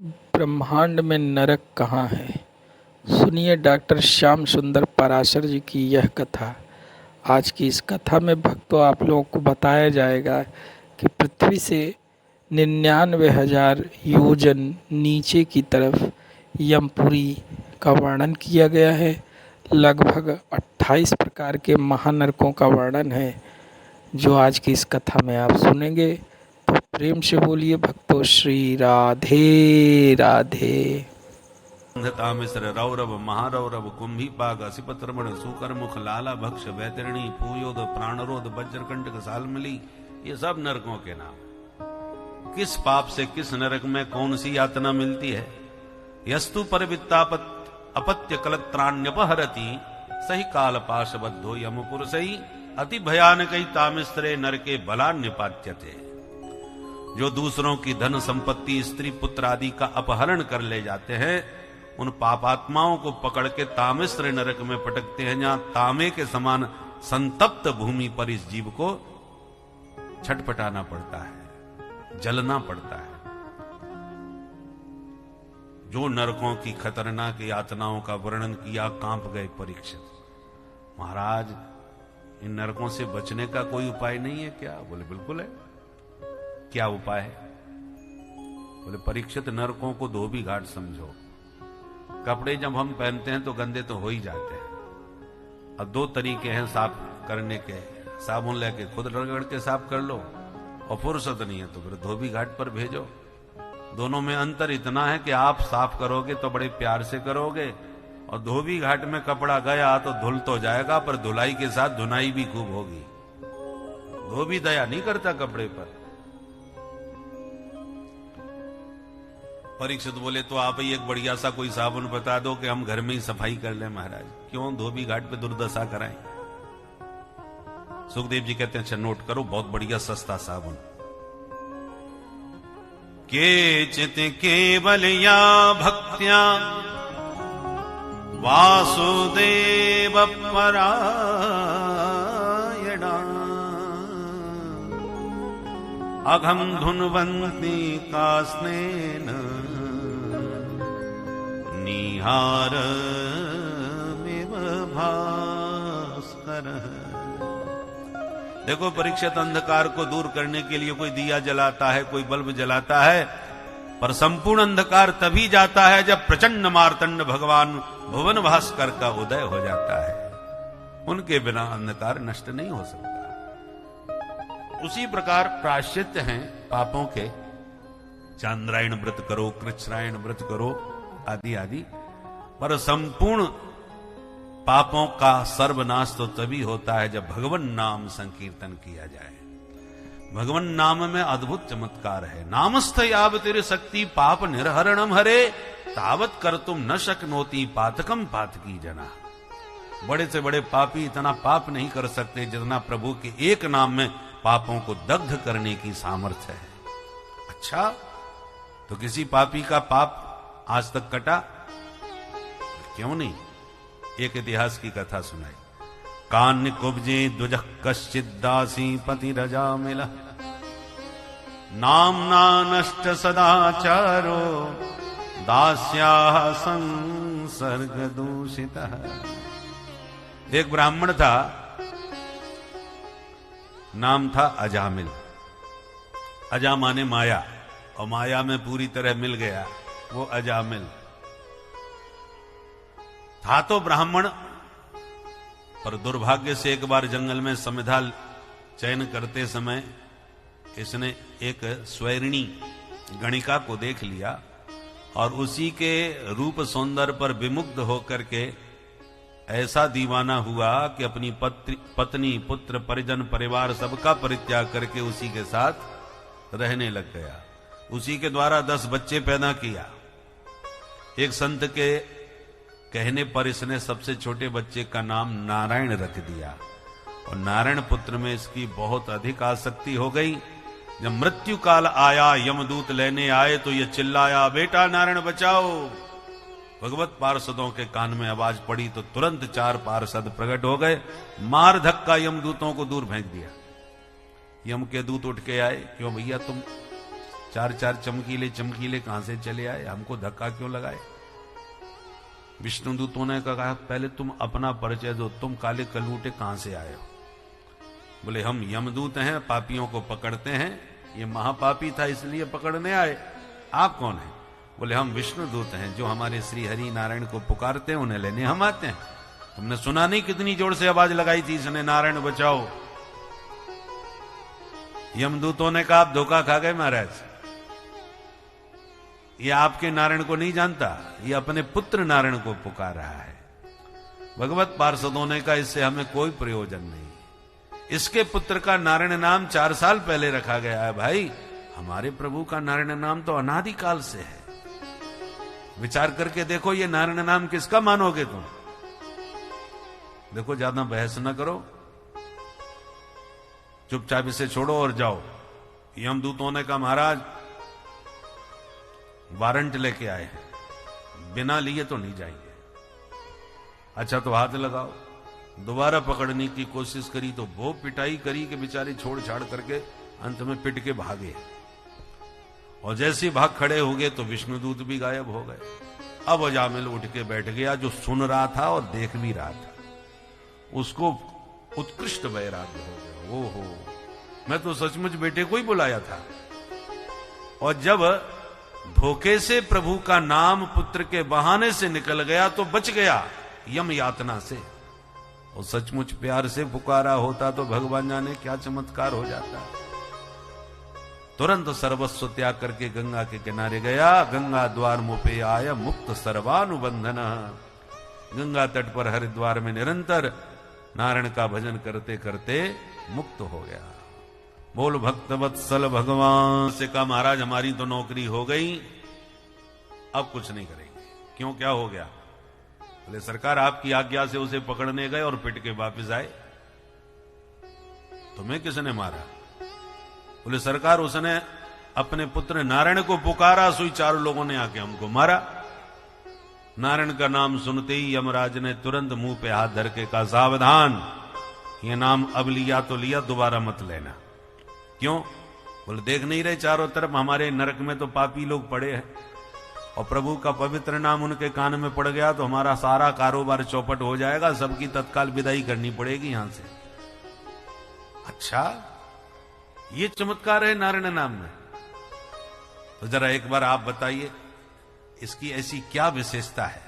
ब्रह्मांड में नरक कहाँ है? सुनिए डॉक्टर श्याम सुंदर पराशर जी की यह कथा। आज की इस कथा में भक्तों आप लोगों को बताया जाएगा कि पृथ्वी से 99,000 योजन नीचे की तरफ यमपुरी का वर्णन किया गया है। लगभग 28 प्रकार के महानरकों का वर्णन है जो आज की इस कथा में आप सुनेंगे। तो प्रेम से बोलिए भक्तों, श्री राधे राधे। तामिश्र रौरव महारौरव कुंभी पाग असिपत रमण सुकर मुख लाला भक्ष वैतरणी पूयोद प्राणरोध वज्रकंटक सालमली, ये सब नरकों के नाम। किस पाप से किस नरक में कौन सी यातना मिलती है? यस्तु परवित्तापत अपत्य कलत्राण्यपहरति सही काल पाशबद्धो यमपुर सही अति भयानक तामिस्त्रे नरके बलान्यपात्यते। जो दूसरों की धन संपत्ति स्त्री पुत्र आदि का अपहरण कर ले जाते हैं, उन पापात्माओं को पकड़ के तामिस्त्र नरक में पटकते हैं, जहां तांबे के समान संतप्त भूमि पर इस जीव को छटपटाना पड़ता है, जलना पड़ता है। जो नरकों की खतरनाक यातनाओं का वर्णन किया, कांप गए परीक्षित। महाराज, इन नरकों से बचने का कोई उपाय नहीं है क्या? बोले बिल्कुल है। क्या उपाय है? बोले परीक्षित, नरकों को धोबी घाट समझो। कपड़े जब हम पहनते हैं तो गंदे तो हो ही जाते हैं। अब दो तरीके हैं साफ करने के। साबुन लेके खुद रगड़ के साफ कर लो, और फुर्सत नहीं है तो फिर धोबी घाट पर भेजो। दोनों में अंतर इतना है कि आप साफ करोगे तो बड़े प्यार से करोगे, और धोबी घाट में कपड़ा गया तो धुल तो जाएगा, पर धुलाई के साथ धुनाई भी खूब होगी। धोबी दया नहीं करता कपड़े पर। परीक्षित बोले तो आप ही एक बढ़िया सा कोई साबुन बता दो कि हम घर में ही सफाई कर लें। महाराज, क्यों धोबी घाट पे दुर्दशा कराएं? सुखदेव जी कहते हैं अच्छा नोट करो, बहुत बढ़िया सस्ता साबुन। केचित केवल या भक्त्या वासुदेव परायणा अघम धुन्वन्ति कास्नेन निहार भास्कर। देखो परीक्षित, अंधकार को दूर करने के लिए कोई दिया जलाता है, कोई बल्ब जलाता है, पर संपूर्ण अंधकार तभी जाता है जब प्रचंड मार्तंड भगवान भुवन भास्कर का उदय हो जाता है। उनके बिना अंधकार नष्ट नहीं हो सकता। उसी प्रकार प्रायश्चित्त हैं पापों के। चांद्रायण व्रत करो, कृच्छ्रायण व्रत करो, आदि आदि, पर संपूर्ण पापों का सर्वनाश तो तभी होता है जब भगवन नाम संकीर्तन किया जाए। भगवन नाम में अद्भुत चमत्कार है। नामस्थ यावतिर शक्ति पाप निर्हरणम हरे तावत कर तुम न शक्नोति पातकम पातकी जना। बड़े से बड़े पापी इतना पाप नहीं कर सकते जितना प्रभु के एक नाम में पापों को दग्ध करने की सामर्थ्य है। अच्छा, तो किसी पापी का पाप आज तक कटा? क्यों नहीं? एक इतिहास की कथा सुनाई। कान्य कुब्जे द्वजः कश्चित् दासी पति रजा मिला नामना नष्ट सदाचारो दास्याः संसर्ग दूषितः। एक ब्राह्मण था, नाम था अजामिल। अजा माने माया, और माया में पूरी तरह मिल गया, वो अजामिल था। तो ब्राह्मण, पर दुर्भाग्य से एक बार जंगल में समिधा चयन करते समय इसने एक स्वैरिणी गणिका को देख लिया, और उसी के रूप सौंदर्य पर विमुग्ध होकर के ऐसा दीवाना हुआ कि अपनी पत्नी पुत्र परिजन परिवार सबका परित्याग करके उसी के साथ रहने लग गया। उसी के द्वारा 10 बच्चे पैदा किया। एक संत के कहने पर इसने सबसे छोटे बच्चे का नाम नारायण रख दिया, और नारायण पुत्र में इसकी बहुत अधिक आसक्ति हो गई। जब मृत्यु काल आया, यमदूत लेने आए, तो ये चिल्लाया, बेटा नारायण बचाओ। भगवत पार्षदों के कान में आवाज पड़ी तो तुरंत 4 पार्षद प्रकट हो गए, मार धक्का यमदूतों को दूर फेंक दिया। यम के दूत उठ के आए, क्यों भैया तुम चार चार चमकीले चमकीले कहां से चले आए, हमको धक्का क्यों लगाए? विष्णुदूतों ने कहा पहले तुम अपना परिचय दो, तुम काले कलूटे कहां से आए हो? बोले हम यमदूत हैं, पापियों को पकड़ते हैं, ये महापापी था इसलिए पकड़ने आए। आप कौन हैं? बोले हम विष्णुदूत हैं, जो हमारे श्री हरि नारायण को पुकारते हैं उन्हें लेने हम आते हैं। तुमने सुना नहीं कितनी जोर से आवाज लगाई थी इसने, नारायण बचाओ। यमदूतों ने कहा आप धोखा खा गए महाराज, ये आपके नारायण को नहीं जानता, ये अपने पुत्र नारायण को पुकार रहा है। भगवत पार्षदों ने कहा इससे हमें कोई प्रयोजन नहीं, इसके पुत्र का नारायण नाम 4 साल पहले रखा गया है। भाई हमारे प्रभु का नारायण नाम तो अनादिकाल से है, विचार करके देखो ये नारायण नाम किसका मानोगे तुम? देखो ज्यादा बहस न करो, चुपचाप इसे छोड़ो और जाओ। यमदूतों ने कहा महाराज वारंट लेके आए हैं, बिना लिए तो नहीं जाएंगे। अच्छा तो हाथ लगाओ। दोबारा पकड़ने की कोशिश करी तो वो पिटाई करी कि बेचारे छोड़ छाड़ करके अंत में पिट के भागे, और जैसे भाग खड़े हो गए तो विष्णुदूत भी गायब हो गए। अब अजामिल उठ के बैठ गया, जो सुन रहा था और देख भी रहा था, उसको उत्कृष्ट वैराग्य हो गया। ओहो, मैं तो सचमुच बेटे को ही बुलाया था। और जब धोखे से प्रभु का नाम पुत्र के बहाने से निकल गया तो बच गया यम यातना से, और सचमुच प्यार से पुकारा होता तो भगवान जाने क्या चमत्कार हो जाता। तुरंत सर्वस्व त्याग करके गंगा के किनारे गया। गंगा द्वार मुँह पे आया मुक्त सर्वानुबंधन। गंगा तट पर हरिद्वार में निरंतर नारायण का भजन करते करते मुक्त हो गया। बोल भक्त वत्सल भगवान से कहा महाराज हमारी तो नौकरी हो गई, अब कुछ नहीं करेंगे। क्यों, क्या हो गया? बोले सरकार आपकी आज्ञा से उसे पकड़ने गए और पिट के वापस आए। तुम्हें किसने मारा? बोले सरकार उसने अपने पुत्र नारायण को पुकारा, सोई 4 लोगों ने आके हमको मारा। नारायण का नाम सुनते ही यमराज ने तुरंत मुंह पे हाथ धर के कहा सावधान, ये नाम अब लिया तो लिया, दोबारा मत लेना। क्यों? बोले देख नहीं रहे चारों तरफ हमारे नरक में तो पापी लोग पड़े हैं, और प्रभु का पवित्र नाम उनके कान में पड़ गया तो हमारा सारा कारोबार चौपट हो जाएगा, सबकी तत्काल विदाई करनी पड़ेगी यहां से। अच्छा, ये चमत्कार है नारायण नाम में? तो जरा एक बार आप बताइए इसकी ऐसी क्या विशेषता है,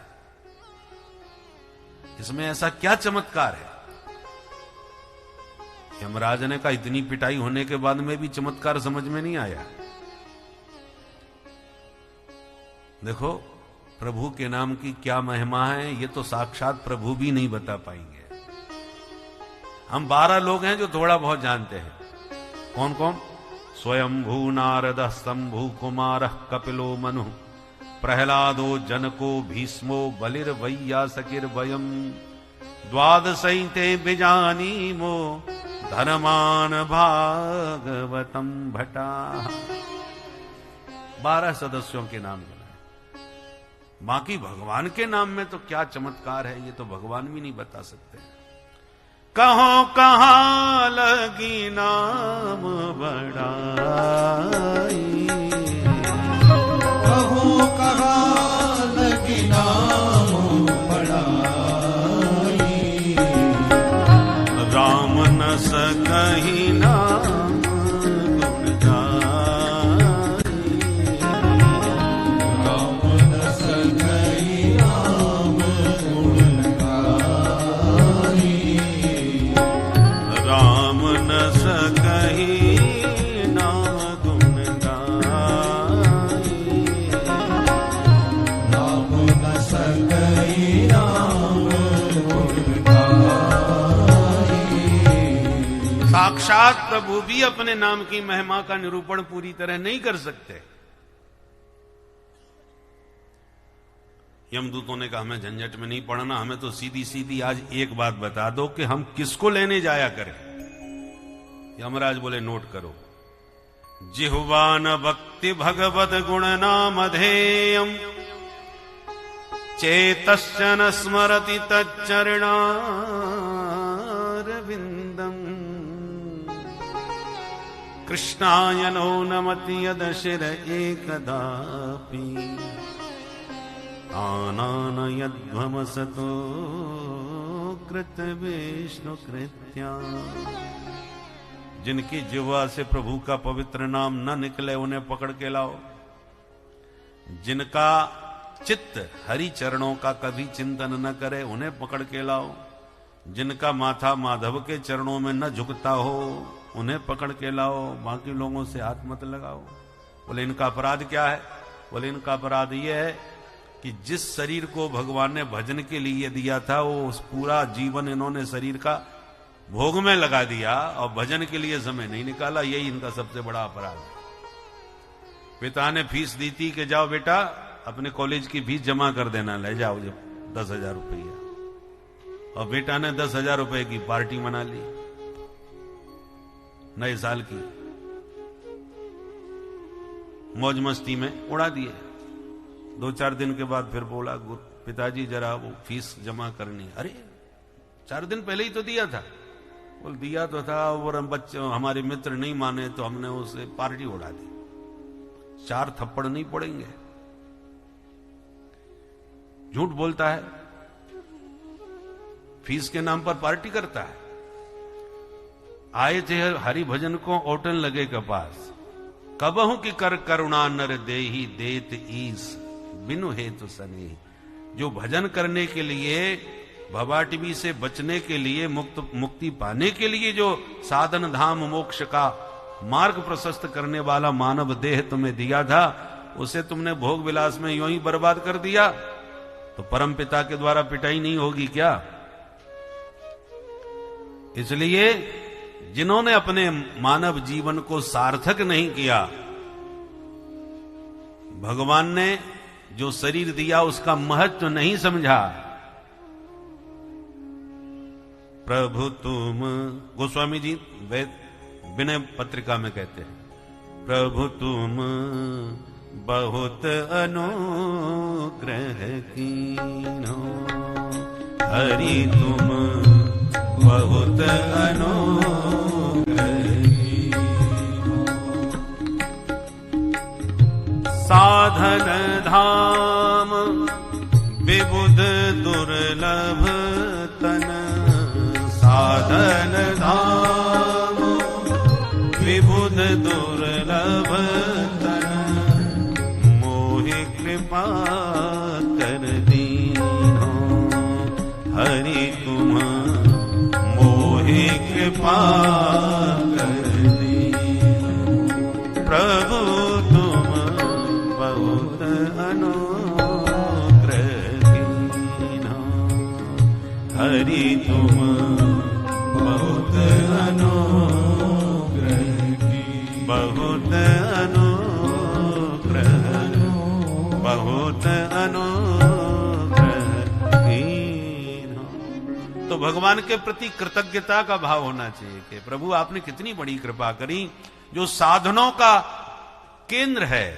इसमें ऐसा क्या चमत्कार है? यमराज ने कहा इतनी पिटाई होने के बाद में भी चमत्कार समझ में नहीं आया। देखो प्रभु के नाम की क्या महिमा है, ये तो साक्षात प्रभु भी नहीं बता पाएंगे। हम 12 लोग हैं जो थोड़ा बहुत जानते हैं। कौन कौन? स्वयंभू नारद शंभु कुमार कपिलो मनु प्रहलादो जनको भीष्मो बलिर्वैयासकिर वयम द्वादशैते बिजानीमो धनमान भागवतम भटा। 12 सदस्यों के नाम बनाए। बाकी भगवान के नाम में तो क्या चमत्कार है, ये तो भगवान भी नहीं बता सकते। कहो कहाँ लगी नाम बड़ाई, कहो कहाँ लगी नाम बड़ाई, राम न सकहि नाम गुण गाई, राम न सकहि नाम गुण गाई, राम न सकहि नाम गुण गाई, राम न सकहि नाम गुण गाई। साक्षात प्रभु भी अपने नाम की महिमा का निरूपण पूरी तरह नहीं कर सकते। यमदूतों ने कहा हमें झंझट में नहीं पड़ना, हमें तो सीधी सीधी आज एक बात बता दो कि हम किसको लेने जाया करें। यमराज बोले नोट करो, जिह्वान भक्ति भगवत गुण नामधेयम् चेतश्च न स्मरति तच्चरणारविन्दम् कृष्णाय नो नमति यदशिर एकदापि आनानयध्वमसतो कृत विष्णु कृत्या। जिनकी जिह्वा से प्रभु का पवित्र नाम न निकले उन्हें पकड़ के लाओ। जिनका चित्त हरि चरणों का कभी चिंतन न करे उन्हें पकड़ के लाओ। जिनका माथा माधव के चरणों में न झुकता हो उन्हें पकड़ के लाओ, बाकी लोगों से हाथ मत लगाओ। बोले इनका अपराध क्या है? बोले इनका अपराध यह है कि जिस शरीर को भगवान ने भजन के लिए दिया था वो उस पूरा जीवन इन्होंने शरीर का भोग में लगा दिया और भजन के लिए समय नहीं निकाला। यही इनका सबसे बड़ा अपराध है। पिता ने फीस दी थी कि जाओ बेटा अपने कॉलेज की फीस जमा कर देना, ले जाओ जब 10,000 रुपया, और बेटा ने 10,000 रुपए की पार्टी मना ली नए साल की, मौज मस्ती में उड़ा दिए। 2-4 दिन के बाद फिर बोला पिताजी जरा वो फीस जमा करनी। अरे 4 दिन पहले ही तो दिया था। बोल दिया तो था और बच्चे हमारे मित्र नहीं माने तो हमने उसे पार्टी उड़ा दी। 4 थप्पड़ नहीं पड़ेंगे। झूठ बोलता है, फीस के नाम पर पार्टी करता है। आए थे हरि भजन को ओटन लगे कपास, कबहू की कर करुणा नर देही देत ईस बिनु हेतु सने। जो भजन करने के लिए भवाटिबी से बचने के लिए मुक्ति पाने के लिए जो साधन धाम मोक्ष का मार्ग प्रशस्त करने वाला मानव देह तुम्हें दिया था उसे तुमने भोग विलास में यूं ही बर्बाद कर दिया तो परम पिता के द्वारा पिटाई नहीं होगी क्या? इसलिए जिन्होंने अपने मानव जीवन को सार्थक नहीं किया, भगवान ने जो शरीर दिया उसका महत्व नहीं समझा। प्रभु तुम, गोस्वामी जी विनय पत्रिका में कहते हैं, प्रभु तुम बहुत अनुग्रह कीन्हो, हरि तुम बहुत अनुग्रह कीन्हो। साधन धाम विबुध दुर्लभ तन, साधन धाम विबुध दुर्लभ तन, मोहि कृपा कर दीन्हो, हरि तुम मोहि कृपा कर दीन्हो। प्रभु तुम बहुत अनुग्रह कीन्हो, हरि तुम बहुत अनुग्रह कीन्हो, बहुत अनुग्रह, बहुत अनुग्रह कीन्हो। तो भगवान के प्रति कृतज्ञता का भाव होना चाहिए कि प्रभु आपने कितनी बड़ी कृपा करी। जो साधनों का केंद्र है,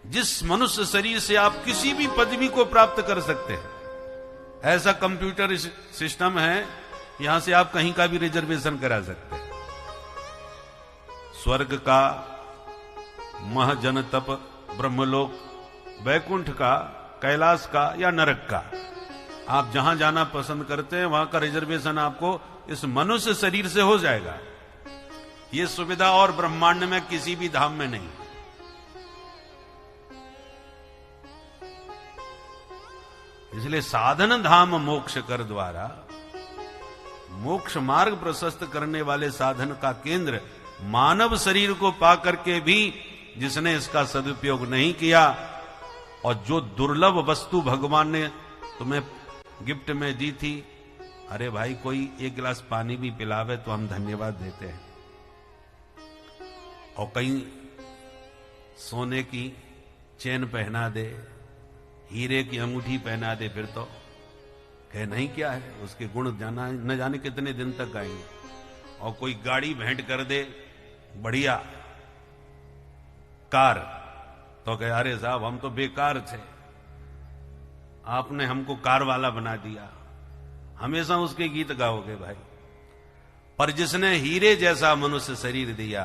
जिस मनुष्य शरीर से आप किसी भी पदवी को प्राप्त कर सकते हैं, ऐसा कंप्यूटर सिस्टम है, यहां से आप कहीं का भी रिजर्वेशन करा सकते हैं। स्वर्ग का, महजन तप, ब्रह्मलोक, वैकुंठ का, कैलाश का या नरक का, आप जहां जाना पसंद करते हैं वहां का रिजर्वेशन आपको इस मनुष्य शरीर से हो जाएगा। ये सुविधा और ब्रह्मांड में किसी भी धाम में नहीं। इसलिए साधन धाम मोक्ष कर द्वारा मोक्ष मार्ग प्रशस्त करने वाले साधन का केंद्र मानव शरीर को पाकर के भी जिसने इसका सदुपयोग नहीं किया, और जो दुर्लभ वस्तु भगवान ने तुम्हें गिफ्ट में दी थी, अरे भाई कोई 1 गिलास पानी भी पिलावे तो हम धन्यवाद देते हैं, और कहीं सोने की चेन पहना दे, हीरे की अंगूठी पहना दे, फिर तो कह नहीं क्या है, उसके गुण जाना न जाने कितने दिन तक गाएंगे। और कोई गाड़ी भेंट कर दे बढ़िया कार, तो कहे अरे साहब हम तो बेकार थे, आपने हमको कार वाला बना दिया। हमेशा उसके गीत गाओगे भाई। पर जिसने हीरे जैसा मनुष्य शरीर दिया,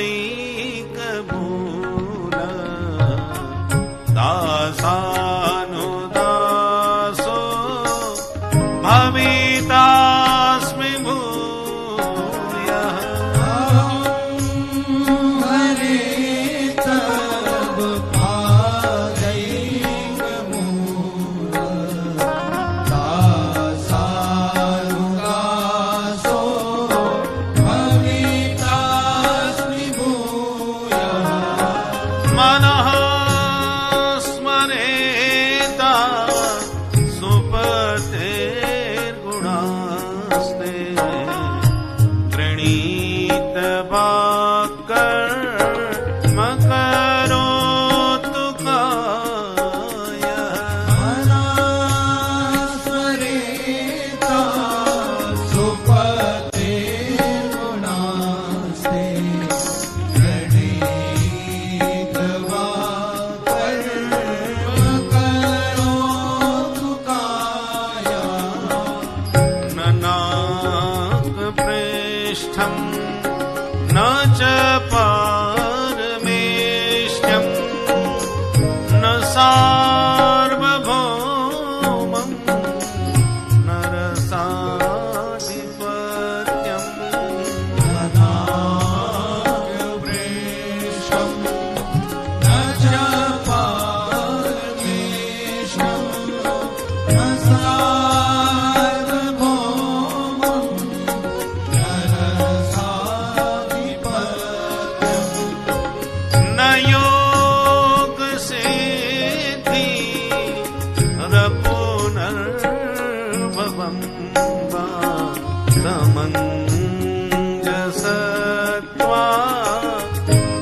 पादैक मूल दासानुदासो भवितास्मि भूयः हरे तब पादैक मूल दासानुदासो भवितास्मि भूयः मनः स्मरेता सुपतेर्गुणास्ते प्रणीत वाक्कर्म करोतु कायः स्मरेता सुपते गुणास्ते प्रणीत वाक्कर्म करोतु काया न नाकप्रेष्ठं न च पारमेष्ठ्यं न सार्वभौमं न रसाधिपत्यम् अनागप्रेष्ठं न च पारमेष्ठं न सार्वभौमं न रसाधिपत्यम् न योगसिद्धि पुनर्भवं वा समञ्जसत्वा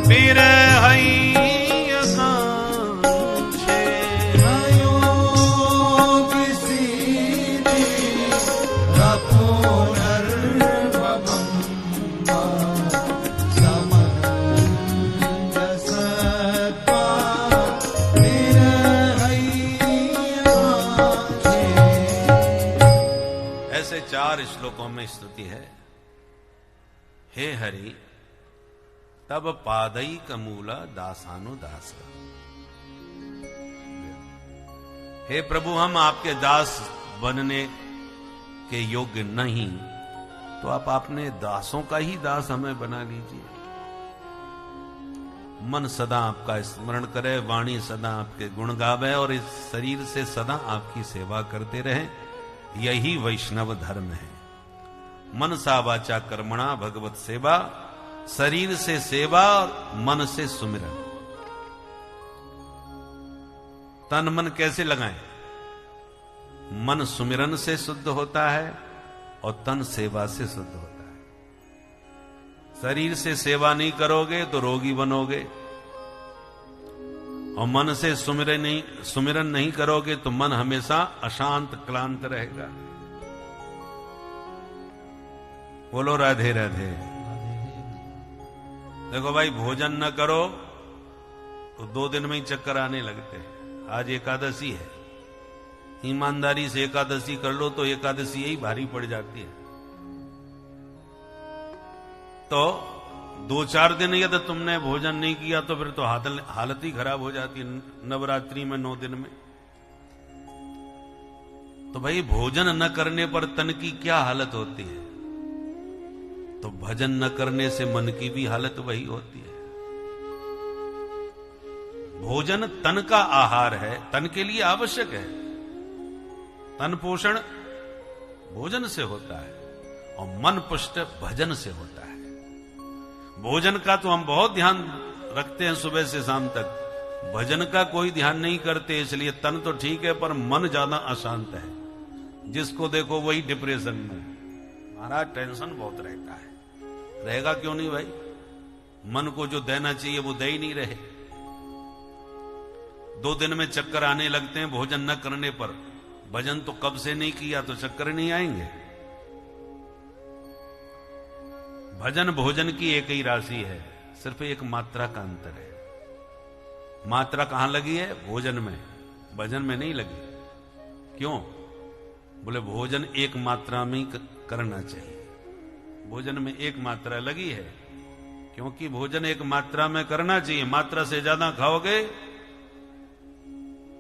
विरहैयकाङ्क्षे योगसिद्धि पुनर्भवं वा समञ्जसत्वा विरहैयकाङ्क्षे। ऐसे 4 श्लोकों में स्तुति है। हे हरि तब पादैक मूल दासानुदास। हे प्रभु, हम आपके दास बनने के योग्य नहीं, तो आप अपने दासों का ही दास हमें बना लीजिए। मन सदा आपका स्मरण करे, वाणी सदा आपके गुण गावे और इस शरीर से सदा आपकी सेवा करते रहे। यही वैष्णव धर्म है। मनसा वाचा कर्मणा भगवत सेवा, शरीर से सेवा और मन से सुमिरन। तन मन कैसे लगाएं? मन सुमिरन से शुद्ध होता है और तन सेवा से शुद्ध होता है। शरीर से सेवा नहीं करोगे तो रोगी बनोगे, और मन से सुमिरन नहीं करोगे तो मन हमेशा अशांत क्लांत रहेगा। बोलो राधे राधे। देखो भाई, भोजन न करो तो 2 दिन में ही चक्कर आने लगते हैं। आज एकादशी है, ईमानदारी से एकादशी कर लो तो एकादशी यही भारी पड़ जाती है। तो 2-4 दिन यदि तुमने भोजन नहीं किया तो फिर तो हालत ही खराब हो जाती है। नवरात्रि में 9 दिन में तो भाई, भोजन न करने पर तन की क्या हालत होती है, तो भजन न करने से मन की भी हालत वही होती है। भोजन तन का आहार है, तन के लिए आवश्यक है। तन पोषण भोजन से होता है और मन पुष्ट भजन से होता है। भोजन का तो हम बहुत ध्यान रखते हैं सुबह से शाम तक, भजन का कोई ध्यान नहीं करते। इसलिए तन तो ठीक है पर मन ज्यादा अशांत है। जिसको देखो वही डिप्रेशन में, महाराज टेंशन बहुत रहता है। रहेगा क्यों नहीं भाई? मन को जो देना चाहिए वो दे ही नहीं रहे। 2 दिन में चक्कर आने लगते हैं भोजन न करने पर। भजन तो कब से नहीं किया तो चक्कर नहीं आएंगे। भजन भोजन की एक ही राशि है, सिर्फ एक मात्रा का अंतर है। मात्रा कहां लगी है? भोजन में, भजन में नहीं लगी। क्यों? बोले भोजन एक मात्रा में करना चाहिए। भोजन में एक मात्रा लगी है क्योंकि भोजन एक मात्रा में करना चाहिए। मात्रा से ज्यादा खाओगे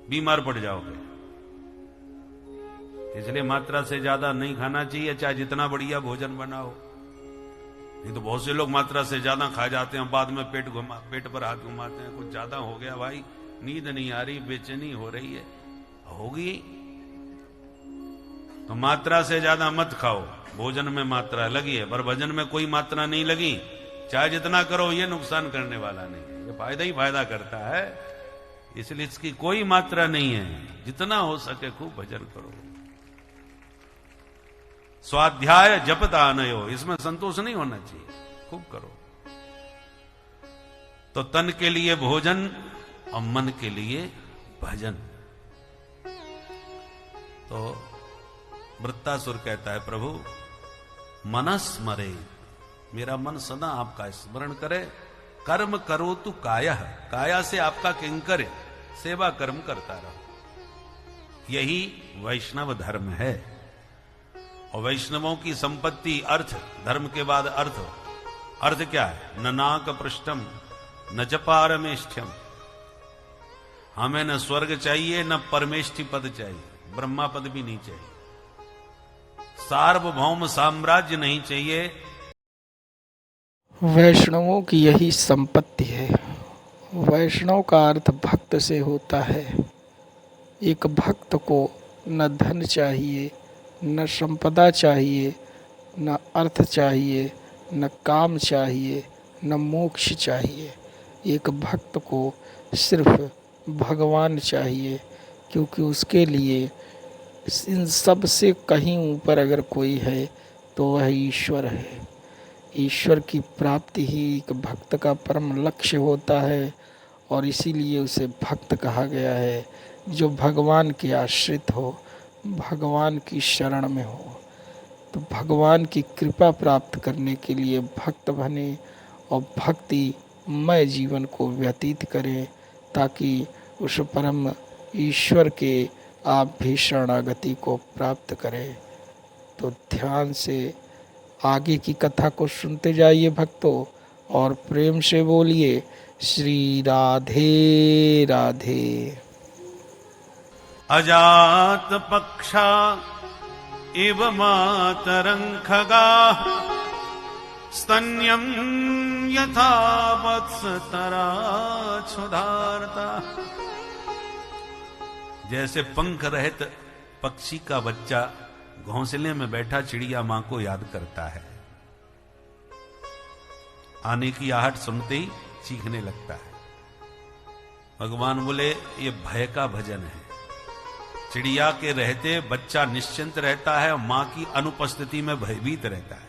बीमार पड़ जाओगे, इसलिए मात्रा से ज्यादा नहीं खाना चाहिए, चाहे जितना बढ़िया भोजन बनाओ। नहीं तो बहुत से लोग मात्रा से ज्यादा खा जाते हैं, बाद में पेट पर हाथ घुमाते हैं, कुछ ज्यादा हो गया भाई, नींद नहीं आ रही, बेचैनी हो रही है, होगी। तो मात्रा से ज्यादा मत खाओ। भोजन में मात्रा लगी है, पर भजन में कोई मात्रा नहीं लगी, चाहे जितना करो ये नुकसान करने वाला नहीं है, ये फायदा ही फायदा करता है, इसलिए इसकी कोई मात्रा नहीं है। जितना हो सके खूब भजन करो। स्वाध्याय जप दानयो, इसमें संतोष नहीं होना चाहिए, खूब करो। तो तन के लिए भोजन और मन के लिए भजन। तो वृत्तासुर कहता है, प्रभु मनस्मरे, मेरा मन सदा आपका स्मरण करे। कर्म करो तू काया, काया से आपका किंकर सेवा कर्म करता रहो। यही वैष्णव धर्म है। और वैष्णवों की संपत्ति अर्थ, धर्म के बाद अर्थ। अर्थ क्या है? न नाक पृष्ठम न च पारमेष्ठ्यम। हमें न स्वर्ग चाहिए न परमेष्ठी पद चाहिए, ब्रह्मा पद भी नहीं चाहिए, सार्वभौम साम्राज्य नहीं चाहिए। वैष्णवों की यही संपत्ति है। वैष्णव का अर्थ भक्त से होता है। एक भक्त को न धन चाहिए, न संपदा चाहिए, न अर्थ चाहिए, न काम चाहिए, न मोक्ष चाहिए। एक भक्त को सिर्फ भगवान चाहिए, क्योंकि उसके लिए इन सब से कहीं ऊपर अगर कोई है तो वह ईश्वर है। ईश्वर की प्राप्ति ही एक भक्त का परम लक्ष्य होता है, और इसीलिए उसे भक्त कहा गया है, जो भगवान के आश्रित हो, भगवान की शरण में हो। तो भगवान की कृपा प्राप्त करने के लिए भक्त बने और भक्तिमय जीवन को व्यतीत करें, ताकि उस परम ईश्वर के आप भी शरणागति को प्राप्त करें। तो ध्यान से आगे की कथा को सुनते जाइए भक्तों, और प्रेम से बोलिए श्री राधे राधे। अजात पक्षा इव मातरं खगाः स्तन्यं यथा वत्सतरा क्षुधार्ता। जैसे पंख रहित पक्षी का बच्चा घोंसले में बैठा चिड़िया मां को याद करता है, आने की आहट सुनते ही चीखने लगता है। भगवान बोले ये भय का भजन है। चिड़िया के रहते बच्चा निश्चिंत रहता है और मां की अनुपस्थिति में भयभीत रहता है,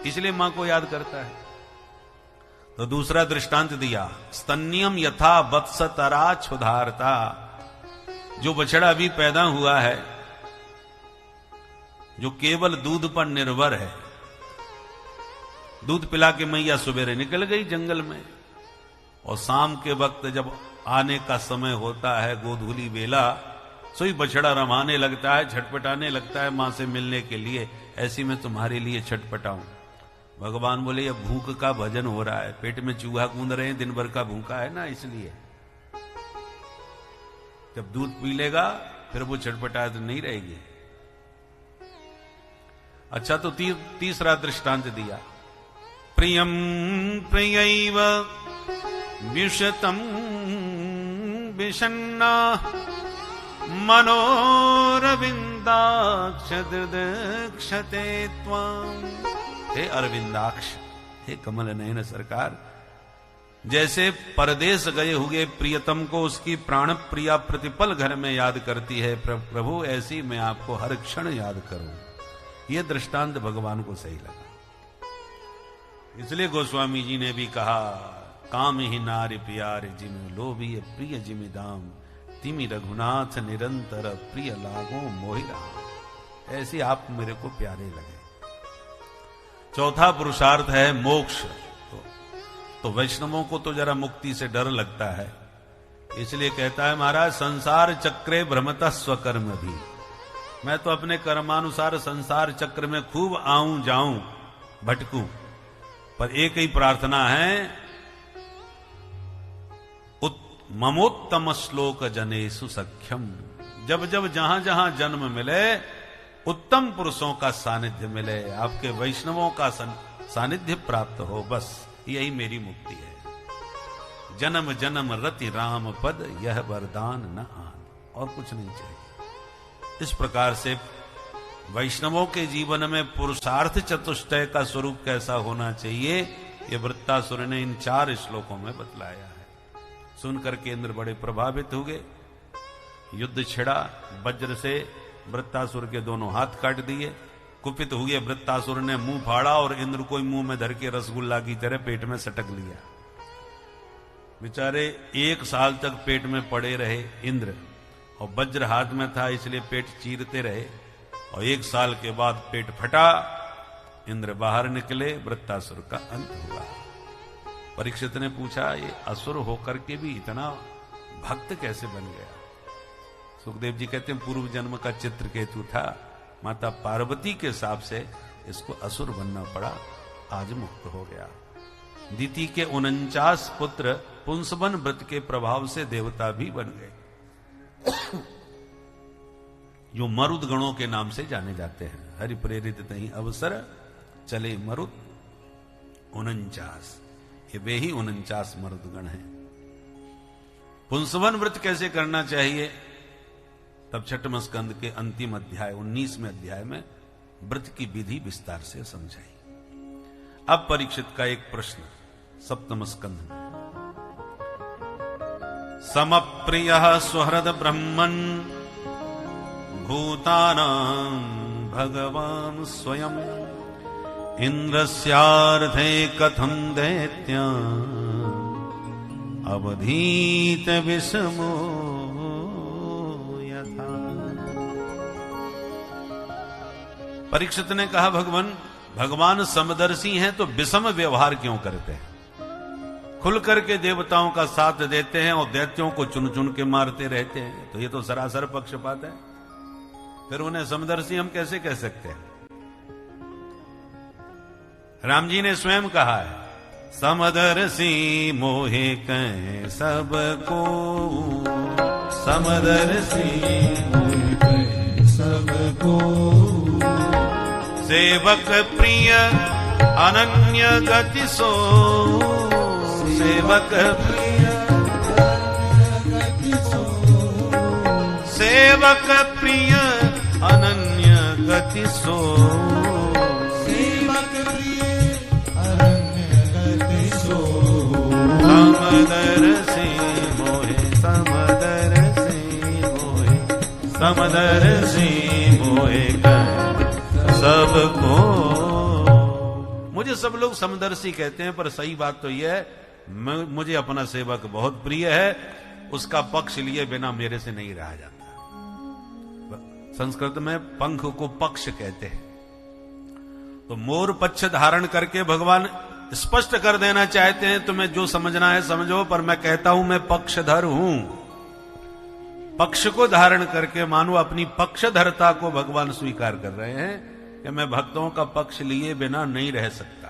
इसलिए मां को याद करता है। तो दूसरा दृष्टांत दिया, स्तन्यम यथा वत्सतरा क्षुधार्ता। जो बछड़ा अभी पैदा हुआ है, जो केवल दूध पर निर्भर है, दूध पिला के मैया सवेरे निकल गई जंगल में, और शाम के वक्त जब आने का समय होता है, गोधूली बेला, सोई बछड़ा रमाने लगता है, छटपटाने लगता है मां से मिलने के लिए, ऐसी मैं तुम्हारे लिए छटपटाऊं। भगवान बोले ये भूख का भजन हो रहा है, पेट में चूहा कूद रहे हैं, दिन भर का भूखा है ना, इसलिए जब दूध पी लेगा फिर वो छटपटाए तो नहीं रहेगी। अच्छा, तो तीसरा दृष्टांत दिया, प्रियम प्रियैव विशतम विषन्ना मनोरविंदाक्ष दृदक्षते त्वाम्। हे अरविंदाक्ष, हे कमल नयन सरकार, जैसे परदेश गए हुए प्रियतम को उसकी प्राण प्रिया प्रतिपल घर में याद करती है प्रभु, ऐसी मैं आपको हर क्षण याद करूं। यह दृष्टांत भगवान को सही लगा, इसलिए गोस्वामी जी ने भी कहा, काम ही नारी प्यारे जिम लोभी प्रिय जिमि दाम, तिमि रघुनाथ निरंतर प्रिय लागो मोहिरा। ऐसे आप मेरे को प्यारे लगे। चौथा पुरुषार्थ है मोक्ष। तो वैष्णवों को तो जरा मुक्ति से डर लगता है, इसलिए कहता है महाराज, संसार चक्रे भ्रमतः स्वकर्म भी। मैं तो अपने कर्मानुसार संसार चक्र में खूब आऊं जाऊं भटकूं, पर एक ही प्रार्थना है, ममोत्तम श्लोक जनेषु सख्यम। जब जब जहां जहां जन्म मिले उत्तम पुरुषों का सानिध्य मिले, आपके वैष्णवों का सानिध्य प्राप्त हो, बस यही मेरी मुक्ति है। जन्म जन्म रति राम पद यह वरदान न आन, और कुछ नहीं चाहिए। इस प्रकार से वैष्णवों के जीवन में पुरुषार्थ चतुष्टय का स्वरूप कैसा होना चाहिए, ये वृत्तासुर ने इन 4 श्लोकों में बतलाया है। सुनकर के इंद्र बड़े प्रभावित हुए। युद्ध छिड़ा, वज्र से वृत्तासुर के दोनों हाथ काट दिए। कुपित हुए वृत्तासुर ने मुंह फाड़ा और इंद्र को मुंह में धर के रसगुल्ला की तरह पेट में सटक लिया। बेचारे 1 साल तक पेट में पड़े रहे इंद्र, और वज्र हाथ में था इसलिए पेट चीरते रहे, और 1 साल के बाद पेट फटा, इंद्र बाहर निकले, वृत्तासुर का अंत हुआ। परीक्षित ने पूछा, ये असुर होकर के भी इतना भक्त कैसे बन गया? सुखदेव जी कहते हैं, पूर्व जन्म का चित्रकेतु था, माता पार्वती के हिसाब से इसको असुर बनना पड़ा, आज मुक्त हो गया। दिति के 49 पुत्र पुंसवन व्रत के प्रभाव से देवता भी बन गए, जो मरुद गणों के नाम से जाने जाते हैं। हरि प्रेरित नहीं अवसर चले मरुद 49, ये वे ही 49 मरुदगण हैं। पुंसवन व्रत कैसे करना चाहिए, तब 6वें स्कंद के अंतिम अध्याय 19वें अध्याय में व्रत की विधि विस्तार से समझाई। अब परीक्षित का एक प्रश्न 7वें स्कंद में, समप्रियः सुहृद ब्रह्मन् भूतानां भगवान् स्वयं इंद्रस्यार्थे कथं दैत्या अवधीत विषमो यथा। परीक्षित ने कहा, भगवान समदर्शी हैं तो विषम व्यवहार क्यों करते हैं? खुल करके देवताओं का साथ देते हैं और दैत्यों को चुन चुन के मारते रहते हैं, तो ये तो सरासर पक्षपात है। फिर उन्हें समदर्शी हम कैसे कह सकते हैं? राम जी ने स्वयं कहा है, समदर्शी मोहे कह सबको, समदर्शी मोहे कह सबको, सेवक प्रिय अनन्य गति सो, सेवक प्रिय गति सो, सेवक प्रिय अनन्य गति सो, सेवक प्रिय अनन्य गति सो, समदर्शी मोहे, समदर्शी मोहे, समदर्शी मोहे सबको। मुझे सब लोग समदर्शी कहते हैं, पर सही बात तो यह है, मुझे अपना सेवक बहुत प्रिय है, उसका पक्ष लिए बिना मेरे से नहीं रहा जाता। संस्कृत में पंख को पक्ष कहते हैं, तो मोर पक्ष धारण करके भगवान स्पष्ट कर देना चाहते हैं, तुम्हें जो समझना है समझो, पर मैं कहता हूं मैं पक्षधर हूं। पक्ष को धारण करके मानो अपनी पक्षधरता को भगवान स्वीकार कर रहे हैं कि मैं भक्तों का पक्ष लिए बिना नहीं रह सकता।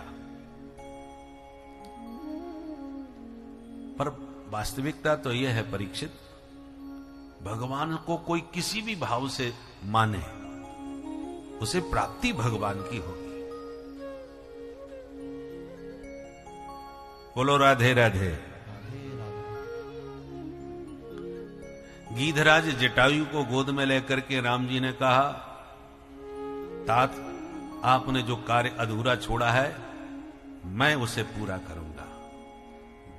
पर वास्तविकता तो यह है परीक्षित, भगवान को कोई किसी भी भाव से माने, उसे प्राप्ति भगवान की होगी। बोलो राधे राधे। गीधराज जटायु को गोद में लेकर के राम जी ने कहा, तात आपने जो कार्य अधूरा छोड़ा है मैं उसे पूरा करूंगा।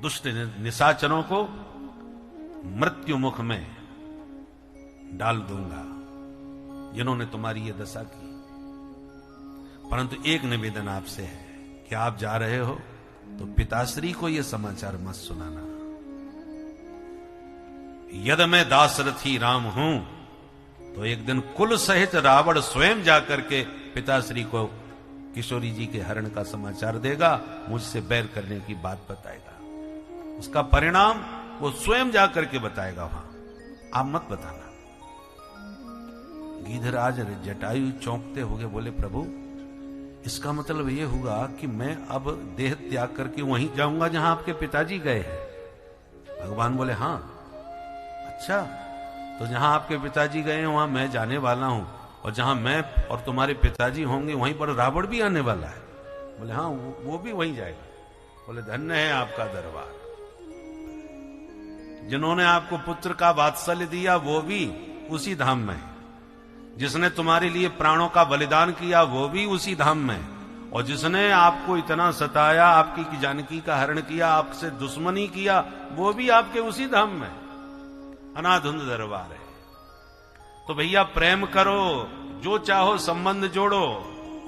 दुष्ट निशाचरों को मृत्यु मुख में डाल दूंगा जिन्होंने तुम्हारी ये दशा की। परंतु एक निवेदन आपसे है कि आप जा रहे हो तो पिताश्री को यह समाचार मत सुनाना। यदि मैं दासरथी राम हूं तो एक दिन कुल सहित रावण स्वयं जाकर के पिताश्री को किशोरी जी के हरण का समाचार देगा, मुझसे बैर करने की बात बताएगा। उसका परिणाम वो स्वयं जाकर के बताएगा, वहां आप मत बताना। गीधराज जटायु चौंकते हुए बोले, प्रभु इसका मतलब ये हुआ कि मैं अब देह त्याग करके वहीं जाऊंगा जहां आपके पिताजी गए हैं। भगवान बोले हाँ, अच्छा, तो जहां आपके पिताजी गए हैं वहां मैं जाने वाला हूं, और जहां मैं और तुम्हारे पिताजी होंगे वहीं पर रावण भी आने वाला है। बोले हाँ, वो भी वहीं जाएगा। बोले धन्य है आपका दरबार, जिन्होंने आपको पुत्र का वात्सल्य दिया वो भी उसी धाम में है, जिसने तुम्हारे लिए प्राणों का बलिदान किया वो भी उसी धाम में है, और जिसने आपको इतना सताया, आपकी जानकी का हरण किया, आपसे दुश्मनी किया, वो भी आपके उसी धाम में। अनाधुंध दरबार है। तो भैया प्रेम करो, जो चाहो संबंध जोड़ो,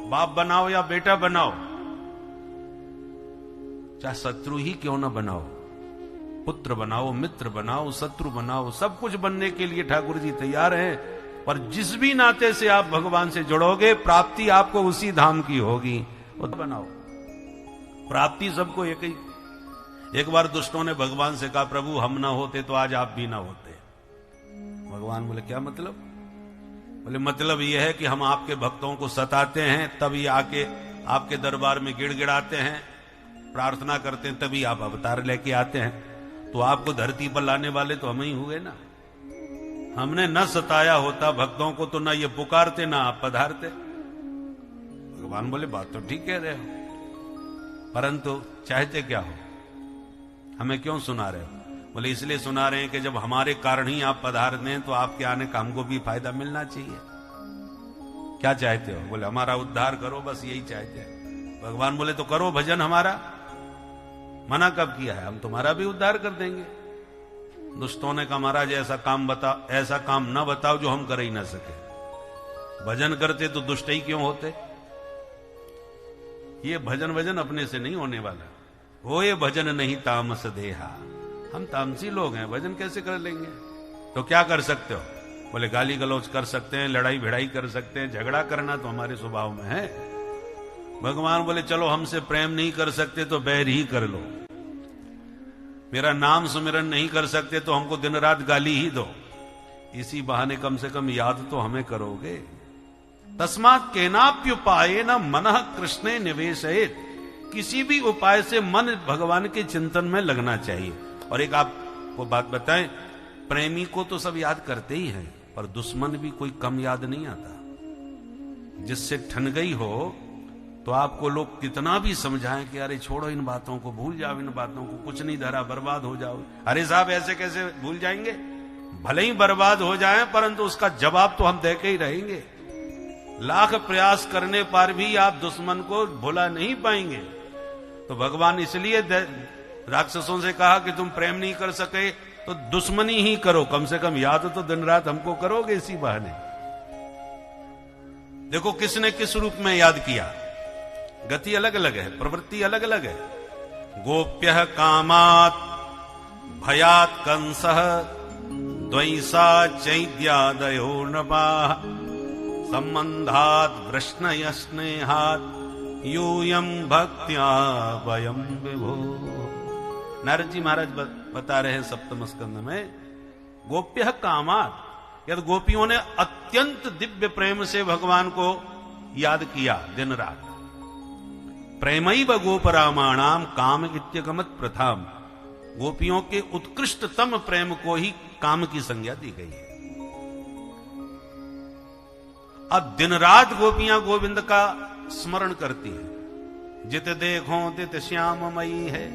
बाप बनाओ या बेटा बनाओ, चाहे शत्रु ही क्यों ना बनाओ, पुत्र बनाओ, मित्र बनाओ, शत्रु बनाओ, सब कुछ बनने के लिए ठाकुर जी तैयार हैं। पर जिस भी नाते से आप भगवान से जुड़ोगे, प्राप्ति आपको उसी धाम की होगी। वो बनाओ, प्राप्ति सबको एक ही। एक बार दुष्टों ने भगवान से कहा, प्रभु हम ना होते तो आज आप भी ना होते। भगवान बोले क्या मतलब? बोले मतलब यह है कि हम आपके भक्तों को सताते हैं, तभी आके आपके दरबार में गिड़गिड़ाते हैं, प्रार्थना करते हैं, तभी आप अवतार लेके आते हैं। तो आपको धरती पर लाने वाले तो हम ही हुए ना। हमने न सताया होता भक्तों को तो ना ये पुकारते, ना आप पधारते। भगवान बोले बात तो ठीक कह रहे हो, परंतु चाहते क्या हो, हमें क्यों सुना रहे हो? बोले इसलिए सुना रहे हैं कि जब हमारे कारण ही आप पधार दें तो आपके आने का हमको भी फायदा मिलना चाहिए। क्या चाहते हो? बोले हमारा उद्धार करो, बस यही चाहते हैं। भगवान बोले तो करो भजन हमारा। मना कब किया है? हम तुम्हारा भी उद्धार कर देंगे। दुष्टों ने कहा महाराज ऐसा काम बताओ, ऐसा काम ना बताओ जो हम कर ही ना सके। भजन करते तो दुष्ट ही क्यों होते? ये भजन अपने से नहीं होने वाला। हो ये भजन नहीं तामस देहा, हम तामसी लोग हैं, भजन कैसे कर लेंगे? तो क्या कर सकते हो? बोले गाली गलौज कर सकते हैं, लड़ाई भिड़ाई कर सकते हैं, झगड़ा करना तो हमारे स्वभाव में है। भगवान बोले चलो हमसे प्रेम नहीं कर सकते तो बैर ही कर लो, मेरा नाम सुमिरन नहीं कर सकते तो हमको दिन रात गाली ही दो, इसी बहाने कम से कम याद तो हमें करोगे। तस्मात् केनाप्युपाये न मनः कृष्णे निवेशयेत्, किसी भी उपाय से मन भगवान के चिंतन में लगना चाहिए। और एक आपको बात बताएं, प्रेमी को तो सब याद करते ही हैं, पर दुश्मन भी कोई कम याद नहीं आता। जिससे ठन गई हो तो आपको लोग कितना भी समझाएं कि अरे छोड़ो इन बातों को, भूल जाओ इन बातों को, कुछ नहीं धरा, बर्बाद हो जाओ। अरे साहब ऐसे कैसे भूल जाएंगे? भले ही बर्बाद हो जाएं, परंतु उसका जवाब तो हम दे के ही रहेंगे। लाख प्रयास करने पर भी आप दुश्मन को भुला नहीं पाएंगे। तो भगवान इसलिए राक्षसों से कहा कि तुम प्रेम नहीं कर सके तो दुश्मनी ही करो, कम से कम याद तो दिन रात हमको करोगे इसी बहाने। देखो किसने किस रूप में याद किया, गति अलग अलग है, प्रवृत्ति अलग अलग है। गोप्यः कामात् भयात् कंसः द्वैसा चैद्यादयो नृपाः संबंधात् वृष्णय स्नेहात् यूयं भक्त्या वयं विभो। नारद जी महाराज बता रहे हैं सप्तम स्कंद में, गोप्यः कामात्, यदि गोपियों ने अत्यंत दिव्य प्रेम से भगवान को याद किया दिन रात। प्रेमैव गोपरामाणाम काम इत्यगमत प्रथाम, गोपियों के उत्कृष्टतम प्रेम को ही काम की संज्ञा दी गई है। अब दिन रात गोपियां गोविंद का स्मरण करती हैं। जित देखो तित श्याममयी है,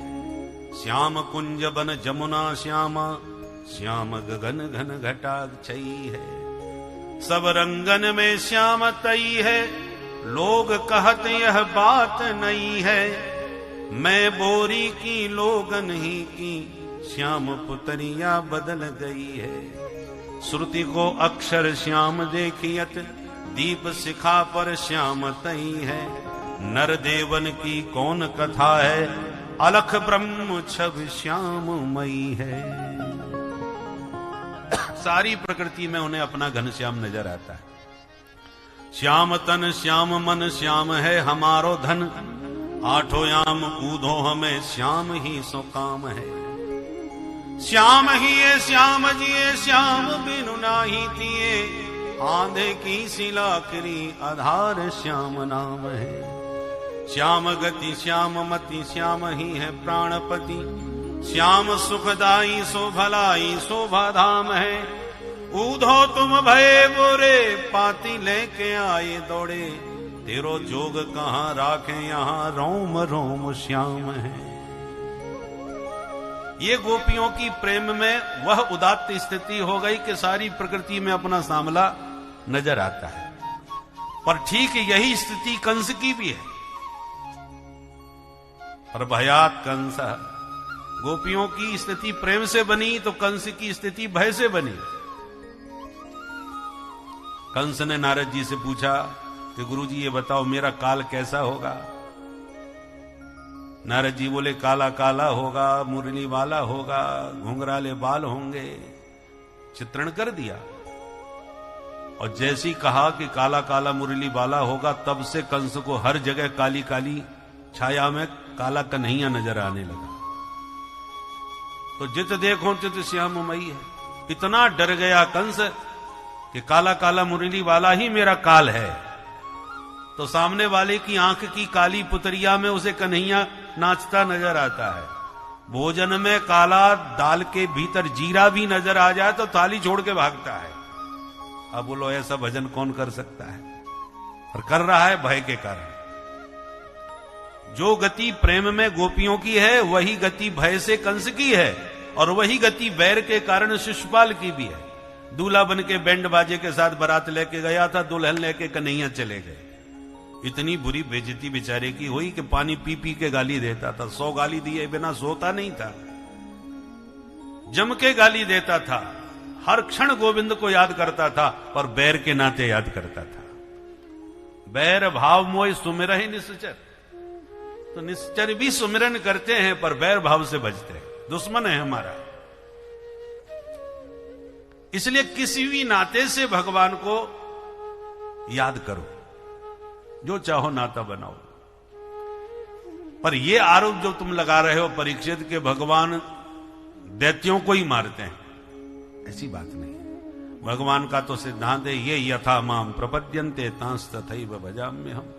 श्याम कुंज बन जमुना श्यामा, श्याम गगन घन घटाक्षयी है। सब रंगन में श्याम तई है, लोग कहत यह बात नहीं है। मैं बोरी की लोगन ही की, श्याम पुतरिया बदल गई है। श्रुति को अक्षर श्याम देखियत, दीप शिखा पर श्याम तई है। नर देवन की कौन कथा है, अलख ब्रह्म छवि श्याममयी है। सारी प्रकृति में उन्हें अपना घनश्याम नजर आता है। श्याम तन श्याम मन श्याम है हमारो धन, आठों याम कूदो हमें श्याम ही सो काम है। श्याम ही ये श्याम जिए श्याम बिनु नाही तिए, आंधे की सिलाकरी आधार श्याम नाम है। श्याम गति श्याम मति श्याम ही है प्राणपति, श्याम सुखदाई सो भलाई शोभा धाम है। ऊधो तुम भये बोरे पाती लेके आए दौड़े, तेरो जोग कहाँ राखे यहाँ रोम रोम श्याम है। ये गोपियों की प्रेम में वह उदात्त स्थिति हो गई कि सारी प्रकृति में अपना सांवला नजर आता है। पर ठीक यही स्थिति कंस की भी है। पर भयात कंस, गोपियों की स्थिति प्रेम से बनी तो कंस की स्थिति भय से बनी। कंस ने नारद जी से पूछा कि गुरुजी ये बताओ मेरा काल कैसा होगा। नारद जी बोले काला काला होगा, मुरली वाला होगा, घुंघराले बाल होंगे। चित्रण कर दिया और जैसी कहा कि काला काला मुरली वाला होगा, तब से कंस को हर जगह काली काली छाया में काला कन्हैया नजर आने लगा। तो जित देखो तित श्याममयी है। इतना डर गया कंस कि काला काला मुरली वाला ही मेरा काल है। तो सामने वाले की आंख की काली पुतरिया में उसे कन्हैया नाचता नजर आता है। भोजन में काला दाल के भीतर जीरा भी नजर आ जाए तो थाली छोड़ के भागता है। अब बोलो ऐसा भजन कौन कर सकता है? और कर रहा है भय के कारण। जो गति प्रेम में गोपियों की है वही गति भय से कंस की है, और वही गति बैर के कारण शिशुपाल की भी है। दूल्हा बन के बैंड बाजे के साथ बारात लेके गया था, दुल्हन लेके कन्हैया चले गए। इतनी बुरी बेइज्जती बेचारे की हुई कि पानी पी पी के गाली देता था। 100 गाली दिए बिना सोता नहीं था, जम के गाली देता था। हर क्षण गोविंद को याद करता था, पर बैर के नाते याद करता था। बैर भाव मोय सुमिरहि निश्चर। तो निश्चर भी सुमिरन करते हैं पर बैर भाव से बचते हैं। दुश्मन है हमारा। इसलिए किसी भी नाते से भगवान को याद करो, जो चाहो नाता बनाओ। पर यह आरोप जो तुम लगा रहे हो परीक्षित के भगवान दैत्यों को ही मारते हैं, ऐसी बात नहीं। भगवान का तो सिद्धांत है ये यथा माम प्रपद्यन्ते तांस तथैव भजाम्य हम।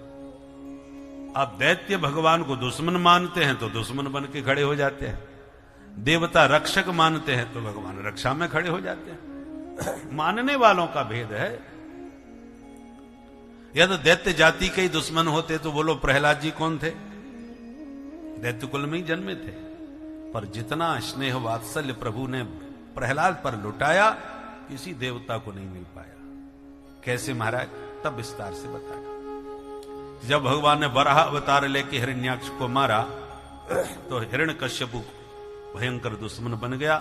आप दैत्य भगवान को दुश्मन मानते हैं तो दुश्मन बन के खड़े हो जाते हैं। देवता रक्षक मानते हैं तो भगवान रक्षा में खड़े हो जाते हैं। मानने वालों का भेद है। या तो दैत्य जाति के ही दुश्मन होते तो बोलो प्रहलाद जी कौन थे? दैत्य कुल में ही जन्मे थे। पर जितना स्नेह वात्सल्य प्रभु ने प्रहलाद पर लुटाया किसी देवता को नहीं मिल पाया। कैसे महाराज? तब विस्तार से बताया। जब भगवान ने वराह अवतार लेके हिरण्याक्ष को मारा तो हिरण्यकश्यपु भयंकर दुश्मन बन गया।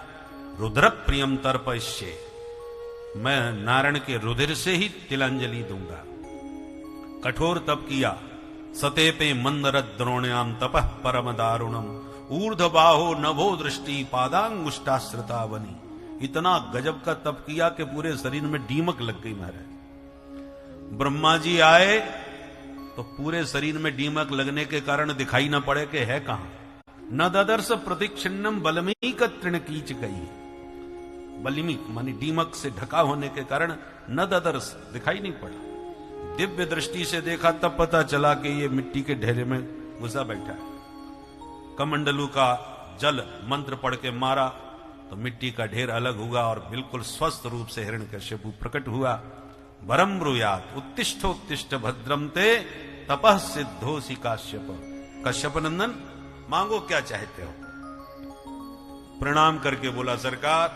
रुद्र प्रियम तर्पयिष्ये, मैं नारायण के रुधिर से ही तिलांजलि दूंगा। कठोर तप किया। सतेपे मंदरद द्रोण्याम तपः परम दारुणम ऊर्ध्वबाहो नभो दृष्टि पादांगुष्टाश्रिता बनी। इतना गजब का तप किया कि पूरे शरीर में डीमक लग गई महाराज। ब्रह्मा जी आए तो पूरे शरीर में डीमक लगने के कारण दिखाई न पड़े कि है कहां। न ददर्श प्रतिक्षिन्नम बल्मीक तृणकीच गई। बल्मीक मानी डीमक से ढका होने के कारण न ददर्श दिखाई नहीं पड़ा। दिव्य दृष्टि से देखा तब पता चला कि ये मिट्टी के ढेरे में घुसा बैठा है। कमंडलू का जल मंत्र पढ़ के मारा तो मिट्टी का ढेर अलग हुआ और बिल्कुल स्वस्थ रूप से हिरण्यकश्यपु प्रकट हुआ। वरम ब्रूयात उत्तिष्ठोत्तिष्ठ भद्रम ते तपः सिद्धोसि काश्यप। कश्यप नंदन मांगो क्या चाहते हो? प्रणाम करके बोला सरकार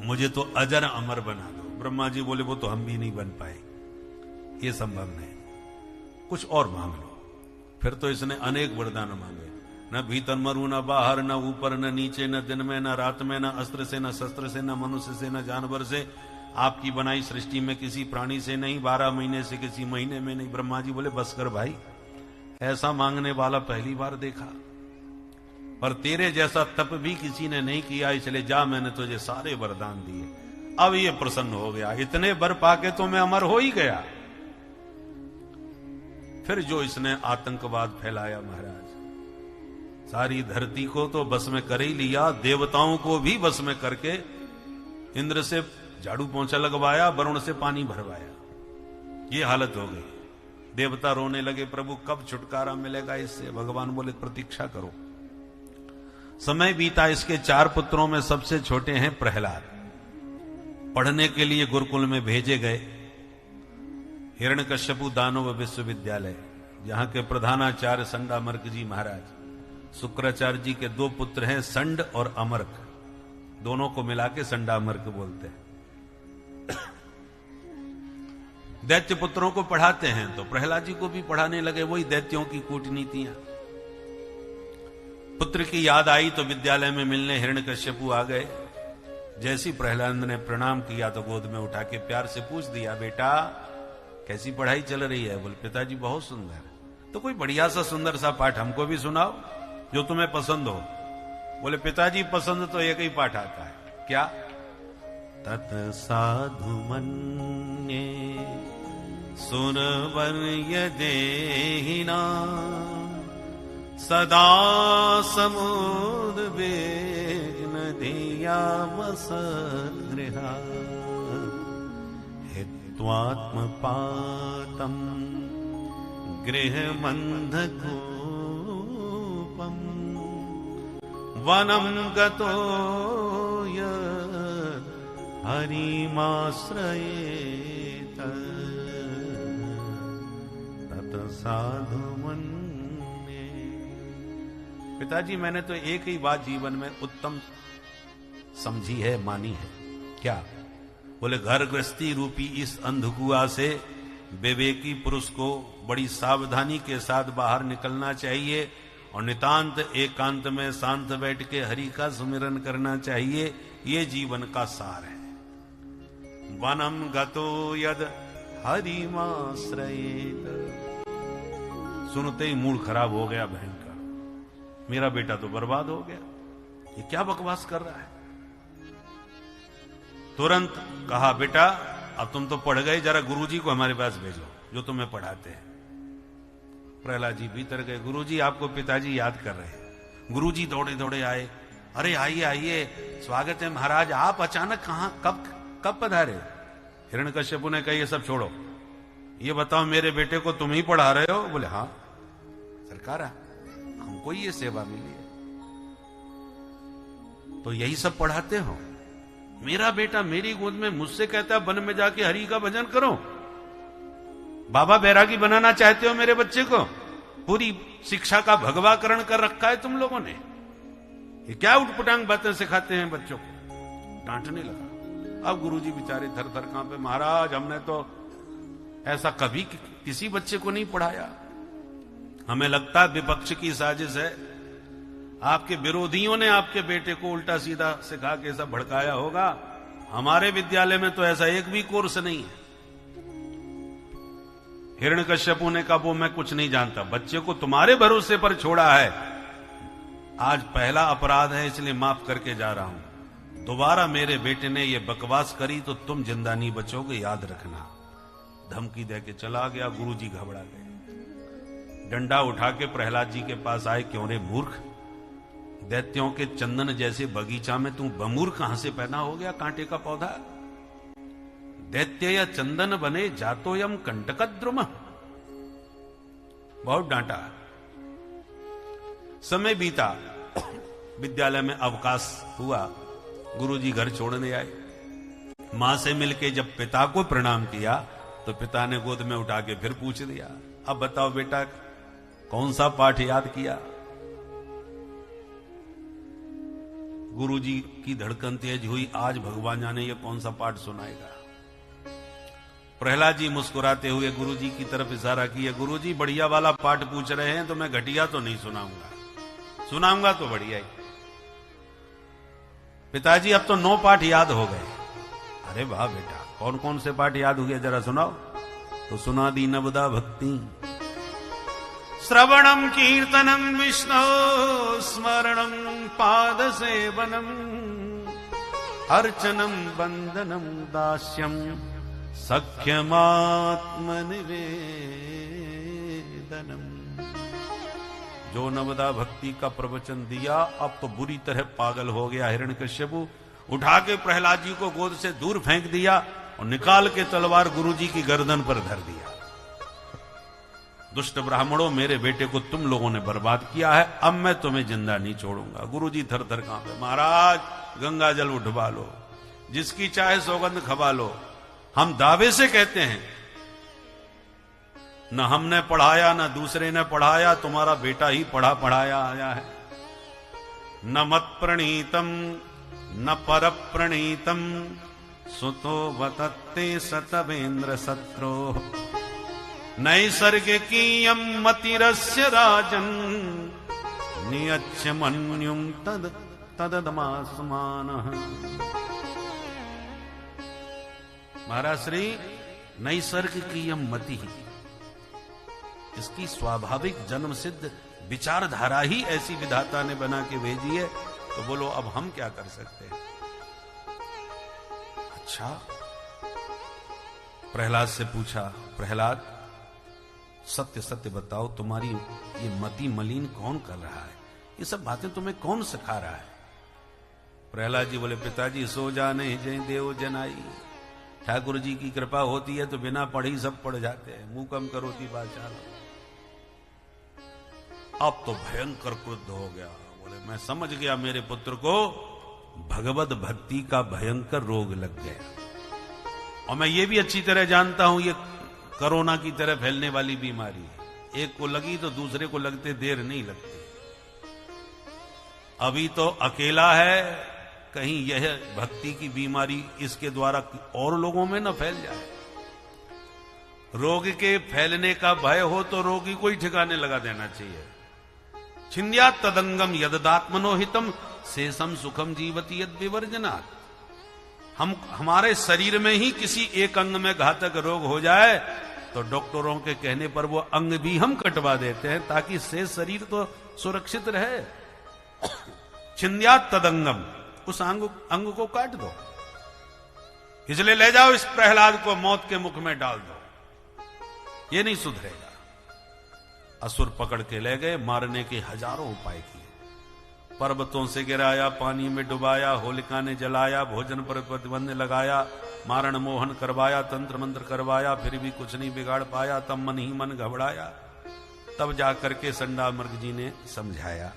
मुझे तो अजर अमर बना दो। ब्रह्मा जी बोले वो तो हम भी नहीं बन पाए, ये संभव नहीं, कुछ और मांग लो। फिर तो इसने अनेक वरदान मांगे। न भीतर मरू, न बाहर, न ऊपर, न नीचे, न दिन में, न रात में, न अस्त्र से, न शस्त्र से, न मनुष्य से, न जानवर से, आपकी बनाई सृष्टि में किसी प्राणी से नहीं, 12 महीने से किसी महीने में नहीं। ब्रह्मा जी बोले बस कर भाई, ऐसा मांगने वाला पहली बार देखा। पर तेरे जैसा तप भी किसी ने नहीं किया, इसलिए जा मैंने तुझे सारे वरदान दिए। अब ये प्रसन्न हो गया। इतने वर पाके तो मैं अमर हो ही गया। फिर जो इसने आतंकवाद फैलाया महाराज, सारी धरती को तो बस में कर ही लिया, देवताओं को भी बस में करके इंद्र से झाड़ू पोंछा लगवाया, वरुण से पानी भरवाया। ये हालत हो गई। देवता रोने लगे, प्रभु कब छुटकारा मिलेगा इससे। भगवान बोले प्रतीक्षा करो। समय बीता, इसके 4 पुत्रों में सबसे छोटे हैं प्रहलाद। पढ़ने के लिए गुरुकुल में भेजे गए। हिरण्यकश्यपु दानव विश्वविद्यालय, जहां के प्रधानाचार्य संडामर्क जी महाराज। शुक्राचार्य जी के 2 पुत्र हैं, संड और अमर्क, दोनों को मिला के संडामर्क बोलते हैं। दैत्य पुत्रों को पढ़ाते हैं, तो प्रहलाद जी को भी पढ़ाने लगे वही दैत्यों की कूटनीतियां। पुत्र की याद आई तो विद्यालय में मिलने हिरण्यकश्यपु आ गए। जैसी प्रहलाद ने प्रणाम किया तो गोद में उठा के प्यार से पूछ दिया, बेटा कैसी पढ़ाई चल रही है? बोले पिताजी बहुत सुंदर। तो कोई बढ़िया सा सुंदर सा पाठ हमको भी सुनाओ जो तुम्हें पसंद हो। बोले पिताजी पसंद तो एक ही पाठ आता है। क्या? तत् साधु मन्ये सुरवर्य देहिना सदा समुद्वेग्न धियावसगृहा हित्वात्मपातं गृहमन्धकूपं वनं गतो हरिमाश्रयेत तत् साधु मन्ये। पिताजी मैंने तो एक ही बात जीवन में उत्तम समझी है, मानी है। क्या? बोले घर गृहस्थी रूपी इस अंधकुआ से विवेकी पुरुष को बड़ी सावधानी के साथ बाहर निकलना चाहिए और नितांत एकांत में शांत बैठ के हरि का सुमिरन करना चाहिए। ये जीवन का सार है। वनम गतो यद हरिमाश्रयेत। सुनते ही मूड खराब हो गया बहन का, मेरा बेटा तो बर्बाद हो गया, ये क्या बकवास कर रहा है। तुरंत कहा, बेटा अब तुम तो पढ़ गए, जरा गुरुजी को हमारे पास भेजो जो तुम्हें पढ़ाते हैं। प्रहलाद जी भीतर गए। गुरुजी आपको पिताजी याद कर रहे हैं। गुरुजी दौड़े दौड़े आए। अरे आइए आइए, स्वागत है महाराज, आप अचानक कहां कब पधारे? हिरण्यकश्यपु ने कहा ये सब छोड़ो, ये बताओ मेरे बेटे को तुम ही पढ़ा रहे हो? बोले हाँ सरकार, हमको ये सेवा मिली है तो यही सब पढ़ाते हो। मेरा बेटा मेरी गोद में मुझसे कहता है वन में जाके हरि का भजन करो। बाबा बैरागी बनाना चाहते हो मेरे बच्चे को? पूरी शिक्षा का भगवाकरण कर रखा है तुम लोगों ने। ये क्या उठपटांग बातें सिखाते हैं बच्चों को? डांटने लगा। अब गुरुजी बेचारे थर थर कांपे। महाराज हमने तो ऐसा कभी किसी बच्चे को नहीं पढ़ाया। हमें लगता है विपक्ष की साजिश है, आपके विरोधियों ने आपके बेटे को उल्टा सीधा सिखा के सब भड़काया होगा। हमारे विद्यालय में तो ऐसा एक भी कोर्स नहीं है। हिरण्यकश्यपु ने कहा वो मैं कुछ नहीं जानता, बच्चे को तुम्हारे भरोसे पर छोड़ा है। आज पहला अपराध है इसलिए माफ करके जा रहा हूं। दोबारा मेरे बेटे ने ये बकवास करी तो तुम जिंदा नहीं बचोगे, याद रखना। धमकी दे के चला गया। गुरुजी घबरा गए। डंडा उठा के प्रहलाद जी के पास आए। क्यों रे मूर्ख, दैत्यों के चंदन जैसे बगीचा में तू बमूर्ख कहां से पैदा हो गया? कांटे का पौधा। दैत्य या चंदन बने जातो यम कंटकद्रुम। बहुत डांटा। समय बीता, विद्यालय में अवकाश हुआ। गुरुजी घर छोड़ने आए। मां से मिलके जब पिता को प्रणाम किया तो पिता ने गोद में उठा के फिर पूछ दिया, अब बताओ बेटा कौन सा पाठ याद किया? गुरुजी की धड़कन तेज हुई। आज भगवान जाने ये कौन सा पाठ सुनाएगा। प्रहलाद जी मुस्कुराते हुए गुरुजी की तरफ इशारा किया। गुरुजी बढ़िया वाला पाठ पूछ रहे हैं तो मैं घटिया तो नहीं सुनाऊंगा, सुनाऊंगा तो बढ़िया ही। पिताजी अब तो 9 पाठ याद हो गए। अरे वाह बेटा, कौन कौन से पाठ याद हुए जरा सुनाओ। तो सुना दी नवदा भक्ति, श्रवणम कीर्तनम विष्णु स्मरणम पाद सेवनम अर्चनम वंदनम दास्यम सख्यमात्मनिवेदनम। जो नवदा भक्ति का प्रवचन दिया, अब तो बुरी तरह पागल हो गया हिरण्यकश्यपु। उठा के प्रहलाद जी को गोद से दूर फेंक दिया और निकाल के तलवार गुरुजी की गर्दन पर धर दिया। दुष्ट ब्राह्मणों, मेरे बेटे को तुम लोगों ने बर्बाद किया है, अब मैं तुम्हें जिंदा नहीं छोड़ूंगा। गुरुजी थर थर कांपे, महाराज गंगा जल उठवा लो, जिसकी चाहे सौगंध खवा लो, हम दावे से कहते हैं न हमने पढ़ाया न दूसरे ने पढ़ाया, तुम्हारा बेटा ही पढ़ा पढ़ाया आया है। न मत प्रणीतम न पर प्रणीतम सुतो वतत्ते सतवेन्द्र सत्रो नैसर्गिकीयं मतिरस्य राजन् नियच्छ मन्युं तददमासमानः। महाराज श्री नैसर्गिकीयं मति, इसकी स्वाभाविक जन्म सिद्ध विचारधारा ही ऐसी विधाता ने बना के भेजी है, तो बोलो अब हम क्या कर सकते हैं। अच्छा, प्रहलाद से पूछा, प्रहलाद सत्य सत्य बताओ, तुम्हारी ये मति मलिन कौन कर रहा है, ये सब बातें तुम्हें कौन सिखा रहा है। प्रहलाद जी बोले, पिताजी सो जाने जय देव जनाई, ठाकुर जी की कृपा होती है तो बिना पढ़ी सब पढ़ जाते हैं, मुंह कम करोती बादशाह। अब तो भयंकर क्रुद्ध हो गया, बोले मैं समझ गया मेरे पुत्र को भगवत भक्ति का भयंकर रोग लग गया, और मैं ये भी अच्छी तरह जानता हूं ये कोरोना की तरह फैलने वाली बीमारी है, एक को लगी तो दूसरे को लगते देर नहीं लगती। अभी तो अकेला है, कहीं यह भक्ति की बीमारी इसके द्वारा और लोगों में न फैल जाए। रोग के फैलने का भय हो तो रोगी को ही ठिकाने लगा देना चाहिए। छिंद्या तदंगम यददात्मनोहितम शेषम सुखम जीवति यद विवर्जनात्। हमारे शरीर में ही किसी एक अंग में घातक रोग हो जाए तो डॉक्टरों के कहने पर वो अंग भी हम कटवा देते हैं ताकि शेष शरीर तो सुरक्षित रहे। छिंद्या तदंगम, उस अंग को काट दो, इसलिए ले जाओ इस प्रहलाद को मौत के मुख में डाल दो, ये नहीं सुधरेगा। असुर पकड़ के ले गए, मारने के हजारों उपाय किए, पर्वतों से गिराया, पानी में डुबाया, होलिका ने जलाया, भोजन पर प्रतिबंध लगाया, मारण मोहन करवाया, तंत्र मंत्र करवाया, फिर भी कुछ नहीं बिगाड़ पाया। तब मन ही मन घबराया, तब जाकर के संडा मर्ग जी ने समझाया,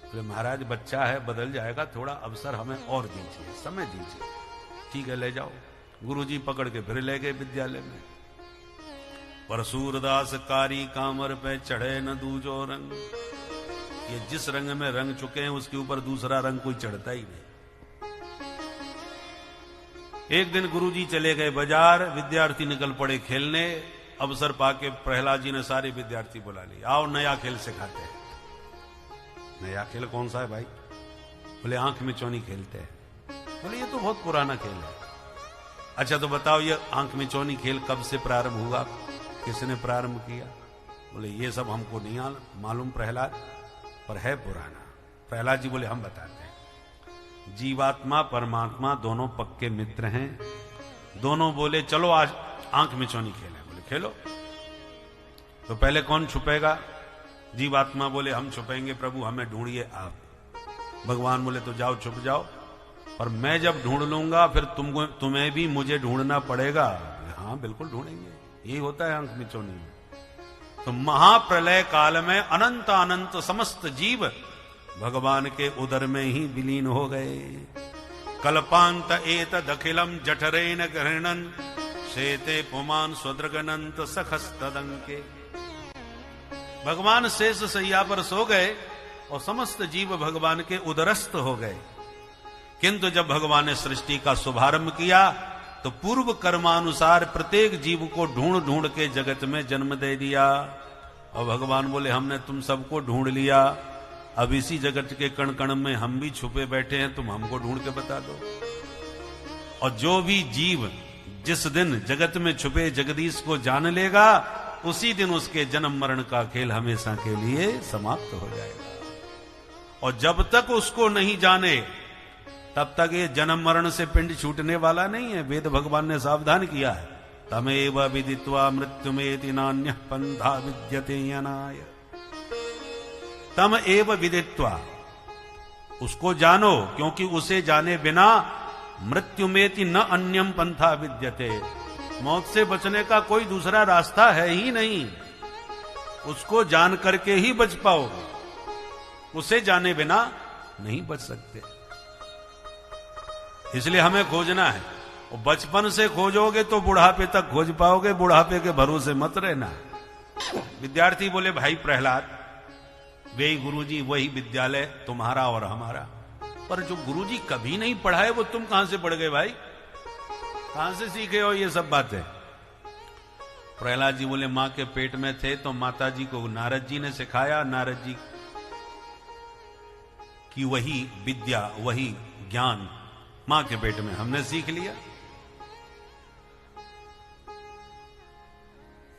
बोले महाराज बच्चा है, बदल जाएगा, थोड़ा अवसर हमें और दीजिए, समय दीजिए। ठीक है ले जाओ। गुरुजी पकड़ के फिर ले गए विद्यालय में। पर सूरदास कारी कामर पे चढ़े न दूजो रंग, ये जिस रंग में रंग चुके हैं उसके ऊपर दूसरा रंग कोई चढ़ता ही नहीं। एक दिन गुरुजी चले गए बाजार, विद्यार्थी निकल पड़े खेलने। अवसर पाके प्रहलाद जी ने सारे विद्यार्थी बुला लिए, आओ नया खेल सिखाते हैं। नया खेल कौन सा है भाई? बोले आंख में चौनी खेलते हैं। बोले ये तो बहुत पुराना खेल है। अच्छा तो बताओ ये आंख में चौनी खेल कब से प्रारंभ हुआ, किसने प्रारंभ किया? बोले ये सब हमको नहीं मालूम प्रहलाद, पर है पुराना। प्रहलाद जी बोले हम बताते हैं। जीवात्मा परमात्मा दोनों पक्के मित्र हैं। दोनों बोले चलो आज आंख में चौनी खेलें। बोले खेलो। तो पहले कौन छुपेगा? जीवात्मा बोले हम छुपेंगे प्रभु, हमें ढूंढिए आप। भगवान बोले तो जाओ छुप जाओ, पर मैं जब ढूंढ लूंगा फिर तुम्हें भी मुझे ढूंढना पड़ेगा। हाँ बिल्कुल ढूंढेंगे, यही होता है आंख में चौनी में। तो महाप्रलय काल में अनंत अनंत समस्त जीव भगवान के उदर में ही विलीन हो गए। कल्पांत एतद् अखिलम जठरेण गृह्णन् शेते पुमान स्वदृगनंत सखस्तदंके। भगवान शेष सैया पर सो गए और समस्त जीव भगवान के उदरस्थ हो गए। किंतु जब भगवान ने सृष्टि का शुभारंभ किया तो पूर्व कर्मानुसार प्रत्येक जीव को ढूंढ ढूंढ के जगत में जन्म दे दिया। और भगवान बोले हमने तुम सबको ढूंढ लिया, अब इसी जगत के कण कण में हम भी छुपे बैठे हैं, तुम हमको ढूंढ के बता दो। और जो भी जीव जिस दिन जगत में छुपे जगदीश को जान लेगा, उसी दिन उसके जन्म मरण का खेल हमेशा के लिए समाप्त हो जाएगा। और जब तक उसको नहीं जाने तब तक ये जन्म मरण से पिंड छूटने वाला नहीं है। वेद भगवान ने सावधान किया है, तमेव विदित्वा मृत्युमेति नान्यः पंथा विद्यते यनाय। तम एव विदित्वा, उसको जानो, क्योंकि उसे जाने बिना मृत्युमेति न अन्यम पंथा विद्यते, मौत से बचने का कोई दूसरा रास्ता है ही नहीं। उसको जान करके ही बच पाओगे, उसे जाने बिना नहीं बच सकते। इसलिए हमें खोजना है, और बचपन से खोजोगे तो बुढ़ापे तक खोज पाओगे, बुढ़ापे के भरोसे मत रहना। विद्यार्थी बोले, भाई प्रहलाद, वे गुरुजी वही विद्यालय तुम्हारा और हमारा, पर जो गुरुजी कभी नहीं पढ़ाए वो तुम कहां से पढ़ गए भाई, कहां से सीखे हो ये सब बातें? प्रहलाद जी बोले, मां के पेट में थे तो माता जी को नारद जी ने सिखाया, नारद जी की वही विद्या वही ज्ञान मां के पेट में हमने सीख लिया।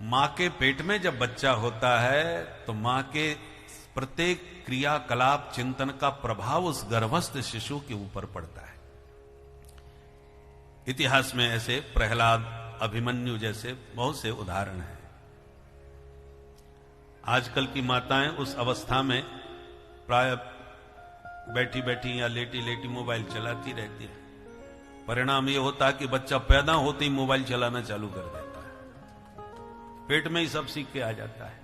मां के पेट में जब बच्चा होता है तो मां के प्रत्येक क्रियाकलाप चिंतन का प्रभाव उस गर्भस्थ शिशु के ऊपर पड़ता है। इतिहास में ऐसे प्रहलाद, अभिमन्यु जैसे बहुत से उदाहरण हैं। आजकल की माताएं उस अवस्था में प्राय बैठी बैठी या लेटी लेटी मोबाइल चलाती रहती है। परिणाम यह होता है कि बच्चा पैदा होते ही मोबाइल चलाना चालू कर देता है, पेट में ही सब सीख के आ जाता है।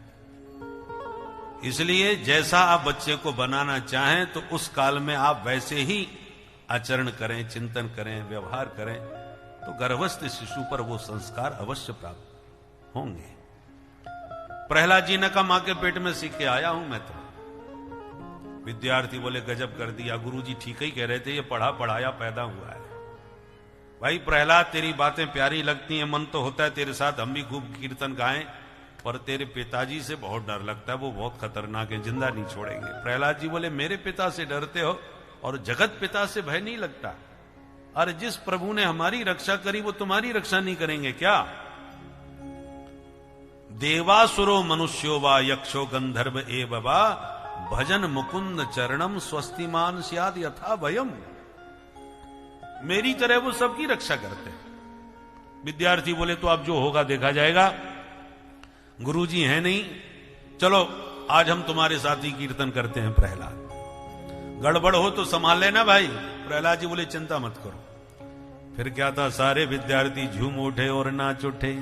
इसलिए जैसा आप बच्चे को बनाना चाहें तो उस काल में आप वैसे ही आचरण करें, चिंतन करें, व्यवहार करें, तो गर्भस्थ शिशु पर वो संस्कार अवश्य प्राप्त होंगे। प्रहलाद जी ने कहा, मां के पेट में सीख के आया हूं मैं तो। विद्यार्थी बोले, गजब कर दिया गुरुजी, ठीक ही कह रहे थे, ये पढ़ा पढ़ाया पैदा हुआ है। भाई प्रहलाद, तेरी बातें प्यारी लगती हैं, मन तो होता है तेरे साथ हम भी खूब कीर्तन गाएं, पर तेरे पिताजी से बहुत डर लगता है, वो बहुत खतरनाक है, जिंदा नहीं छोड़ेंगे। प्रहलाद जी बोले, मेरे पिता से डरते हो और जगत पिता से भय नहीं लगता? अरे जिस प्रभु ने हमारी रक्षा करी वो तुम्हारी रक्षा नहीं करेंगे क्या? देवासुरो मनुष्यो वा यक्षो गंधर्व एव वा भजन मुकुंद चरणम स्वस्तिमान स्याद यथा भयम। मेरी तरह वो सबकी रक्षा करते हैं। विद्यार्थी बोले, तो अब जो होगा देखा जाएगा, गुरुजी हैं नहीं, चलो आज हम तुम्हारे साथ ही कीर्तन करते हैं। प्रहलाद, गड़बड़ हो तो संभाल लेना भाई। प्रहलाद जी बोले, चिंता मत करो। फिर क्या था, सारे विद्यार्थी झूम उठे और नाच उठे।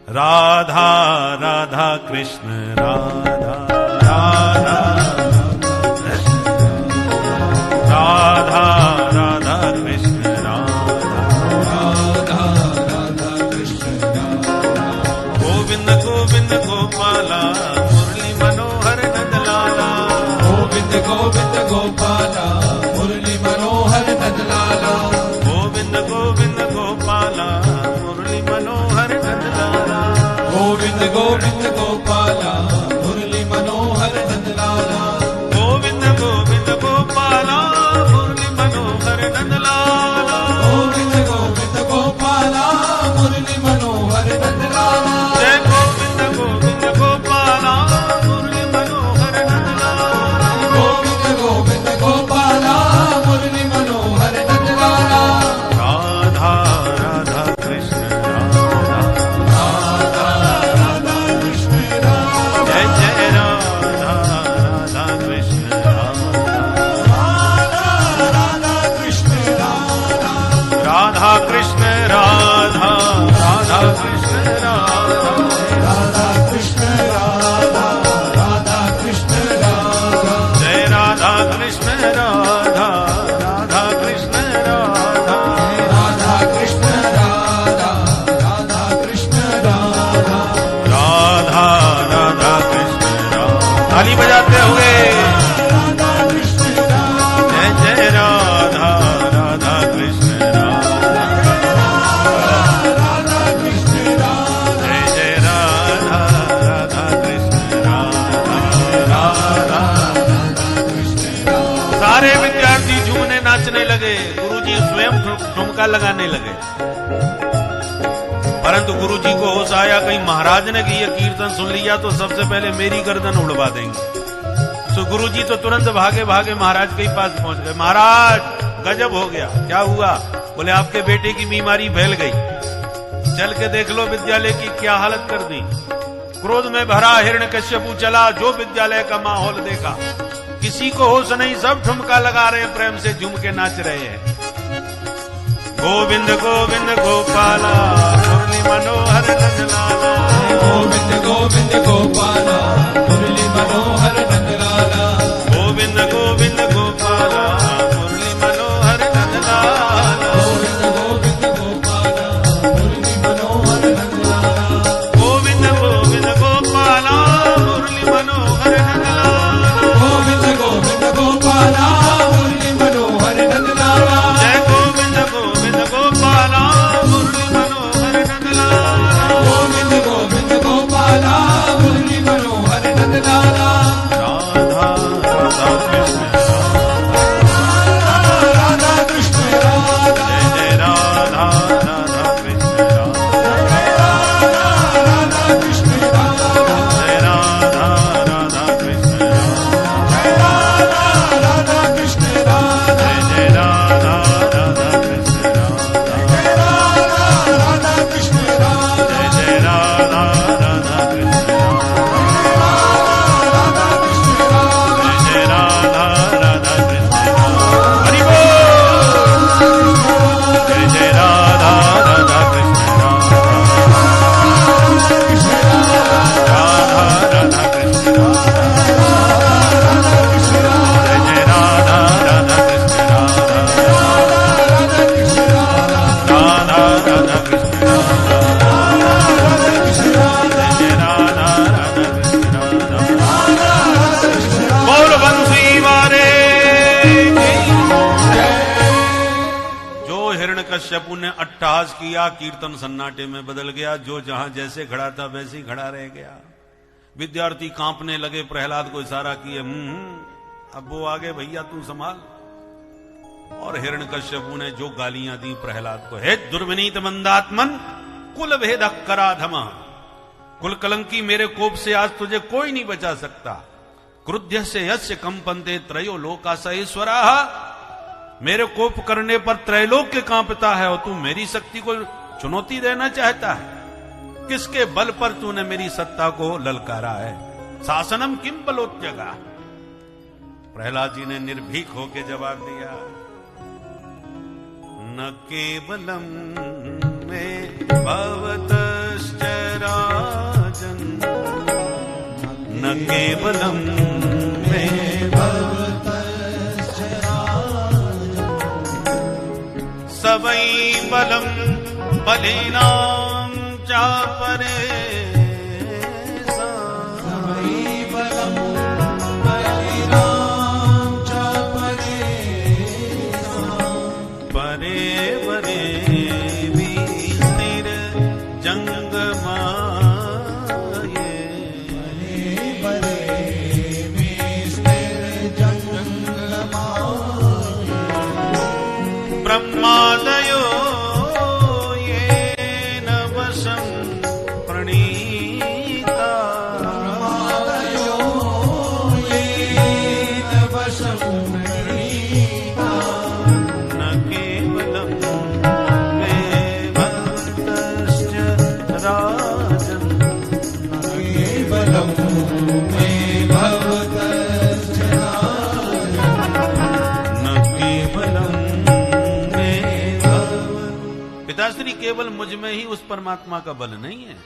राधा राधा कृष्ण राधा राधा राधा राधा कृष्ण राधा राधा कृष्ण गोविंद गोविंद गोपाला मुरली मनोहर नंदलाला। गोविंद गोविंद गोपाला मुरली मनोहर नंदलाला। गोविंद गोविंद गोपाला मुरली मनोहर नंदलाला। गोविंद गोविंद गोपाला मुरली मनोहर नंदलाला। गोविंद गोविंद गोपाला मुरली मनोहर नंदलाला। गोविंद गोविंद गोपाला मुरली मनोहर नंदलाला। जय गोविंद गोविंद गोपाला मुरली मनोहर नंदलाला। गोविंद गोविंद गोपाला मुरली मनोहर नंदलाला। राधा राधा कृष्ण राधा राधा राधा कृष्ण राधा। जय जय राधा राधा कृष्ण राधा। राधा कृष्ण राधा। राधा कृष्ण राधा राधा कृष्ण राधा। राधा कृष्ण राधा। राधा कृष्ण राधा। जय राधा कृष्ण राधा राधा कृष्ण राधा। राधा कृष्ण राधा। राधा कृष्ण राधा। राधा राधा कृष्ण राधा। ताली बजाते हुए राधा कृष्ण राधा। जय जय राधा राधा कृष्ण राधा। राधा कृष्ण राधा। जय जय राधा राधा कृष्ण राधा। राधा सारे विद्यार्थी झूमने नाचने लगे। गुरुजी स्वयं ठुमका लगाने लगे, परंतु गुरुजी को होश आया कहीं महाराज ने कि ये कीर्तन सुन लिया तो सबसे पहले मेरी गर्दन उड़वा देंगे। तो गुरुजी तो तुरंत भागे भागे महाराज के पास पहुंच गए। महाराज, गजब हो गया। क्या हुआ? बोले, आपके बेटे की बीमारी फैल गई, चल के देख लो विद्यालय की क्या हालत कर दी। क्रोध में भरा हिरण्यकश्यपु चला, जो विद्यालय का माहौल देखा, किसी को होश नहीं, सब ठुमका लगा रहे हैं, प्रेम से झूम के नाच रहे हैं। गोविंद गोविंद गोपाला मुरली मनोहर नंदलाला। गोविंद गोविंद गोपाला हिरण्यकश्यपु ने अट्टहास किया, कीर्तन सन्नाटे में बदल गया, जो जहां जैसे खड़ा था वैसे ही खड़ा रह गया। विद्यार्थी कांपने लगे, प्रहलाद को इशारा किए, अब वो आगे, भैया तू संभाल। और हिरण्यकश्यपु ने जो गालियां दी प्रहलाद को, हे दुर्विनीत मंदात्मन, कुल भेद कराधम, कुल कलंकी, मेरे कोप से आज तुझे कोई नहीं बचा सकता। क्रुद्ध से यस्य कंपन्ते त्रयो लोका सहेश्वरा, मेरे कोप करने पर त्रैलोक्य कांपता है और तू मेरी शक्ति को चुनौती देना चाहता है। किसके बल पर तूने मेरी सत्ता को ललकारा है? शासनम किम बलोत्यगा। प्रहलाद जी ने निर्भीक होकर जवाब दिया, न केवलम में भवतश्च राजन, न केवलम में भवतश्च राजन, सवै बलम बलिनाम चा परे, सवै बलम बलिनाम चा परे, परे परे भी स्थिर जंग माये, परे भी स्थिर जंग माये, ब्रह्मादयो येन वशं प्रणीता, ब्रह्मादयो येन वशं प्रणीता, न केवलं मे भक्तश्च राजन्, केवलं मे भवतश्च न केवलं मे भव। पिताश्री, केवल मुझ में ही उस परमात्मा का बल नहीं है।